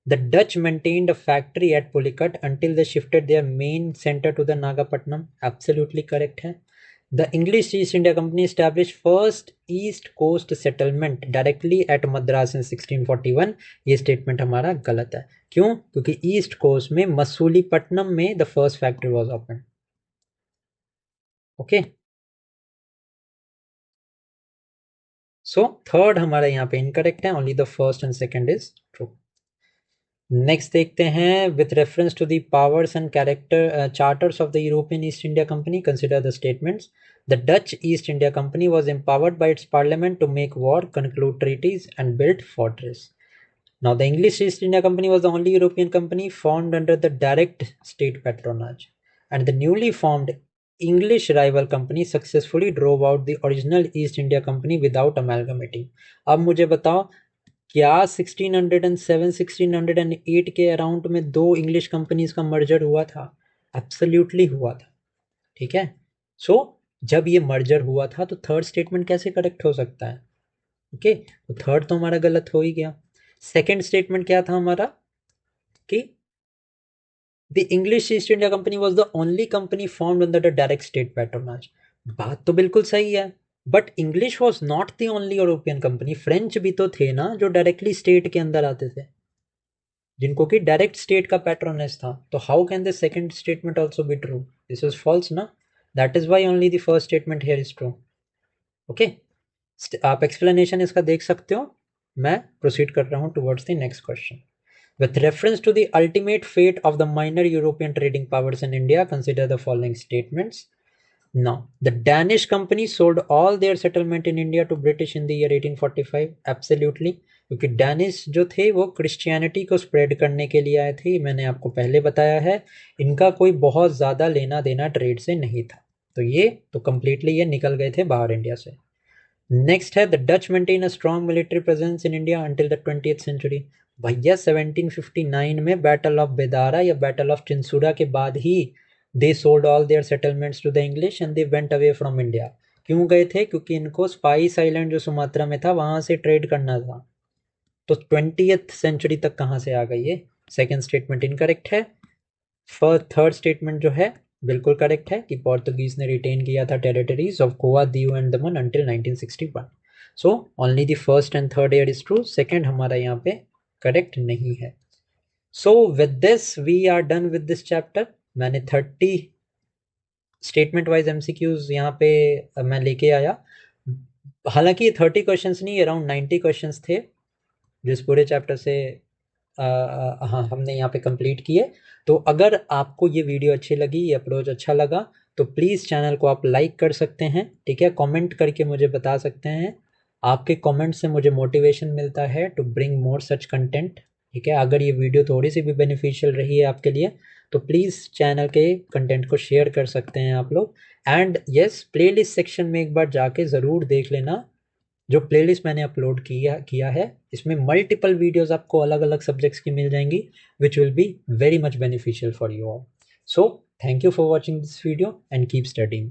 The Dutch maintained a factory at Pulicat until they shifted their main center to the Nagapatnam. Absolutely correct है. The English East India Company established first East Coast settlement directly at Madras in 1641. ये statement हमारा गलत है. क्यों? क्योंकि East Coast में मसूलीपट्टनम में the first factory was opened. Okay. So third हमारा यहाँ पे incorrect है, only the first and second is true. Next देखते हैं. With reference to the powers and character charters of the European East India Company, consider the statements. The Dutch East India company was empowered by its parliament to make war, conclude treaties and build fortress. Now, the English East India Company was the only European company formed under the direct state patronage, and the newly formed English rival company successfully drove out the original East India Company without amalgamating. अब मुझे बताओ, क्या 1607 1608 के around में दो English companies का merger हुआ था? एब्सोल्युटली हुआ था. ठीक है. सो जब ये मर्जर हुआ था तो थर्ड स्टेटमेंट कैसे करेक्ट हो सकता है? ओके, तो थर्ड तो हमारा गलत हो ही गया. सेकेंड स्टेटमेंट क्या था हमारा? कि the English East India company was the only company formed under the direct state patronage. बात तो बिल्कुल सही है, but English was not the only European company. French भी तो थे ना जो डायरेक्टली स्टेट के अंदर आते थे, जिनको कि डायरेक्ट स्टेट का पैट्रोनेज था. तो how can the second statement also be true? This is false ना. That is why only the first statement here is true. Okay, आप एक्सप्लेनेशन इसका देख सकते हो. मैं प्रोसीड कर रहा हूं towards the next question. With reference to the ultimate fate of the minor European trading powers in India, consider the following statements. Now, the Danish company sold all their settlement in India to British in the year 1845. Absolutely, क्योंकि Danish जो थे वो Christianity को spread करने के लिए आए थे. मैंने आपको पहले बताया है, इनका कोई बहुत ज़्यादा लेना देना ट्रेड से नहीं था. तो ये तो कंप्लीटली ये निकल गए थे बाहर इंडिया से. नेक्स्ट है, the Dutch maintain a strong military presence in India until the 20th century. भैया 1759 में बैटल ऑफ बेदारा या बैटल ऑफ चिंसूरा के बाद ही they sold all their settlements to the English and they went away from India. क्यों गए थे? क्योंकि इनको स्पाइस आइलैंड जो सुमात्रा में था वहां से ट्रेड करना था. तो 20th सेंचुरी तक कहाँ से आ गई? ये सेकेंड स्टेटमेंट इनकरेक्ट है. थर्ड स्टेटमेंट जो है बिल्कुल करेक्ट है कि पोर्तुगीज ने रिटेन किया था territories of Goa, Diu and Daman until 1961. So only the first and third year is true. Second हमारा यहाँ पे करेक्ट नहीं है. So with this we are done with this chapter. मैंने 30 स्टेटमेंट वाइज एमसीक्यूज यहाँ पे मैं लेके आया। हालांकि 30 क्वेश्चंस नहीं, अराउंड 90 क्वेश्चंस थे जिस पूरे चैप्टर से हाँ हमने यहाँ पे कंप्लीट किए। तो अगर आपको ये वीडियो अच्छी लगी, ये अप्रोच अच्छा लगा, तो प्लीज़ चैनल को आप लाइक कर सकते हैं, ठीक है, कमेंट करके मुझे बता सकते हैं। आपके कमेंट से मुझे मोटिवेशन मिलता है to bring more such content, ठीक है। अगर ये वीडियो थोड़ी सी भी बेनिफिशियल रही है आपके लिए, तो प्लीज़ चैनल के कंटेंट को शेयर कर सकते हैं आप लोग। एंड यस, प्लेलिस्ट सेक्शन में एक बार जाके ज़रूर देख लेना। जो प्लेलिस्ट मैंने अपलोड किया किया है, इसमें मल्टीपल वीडियोस आपको अलग अलग सब्जेक्ट्स की मिल जाएंगी, which will be very much beneficial for you all. So thank you for watching this video and keep studying.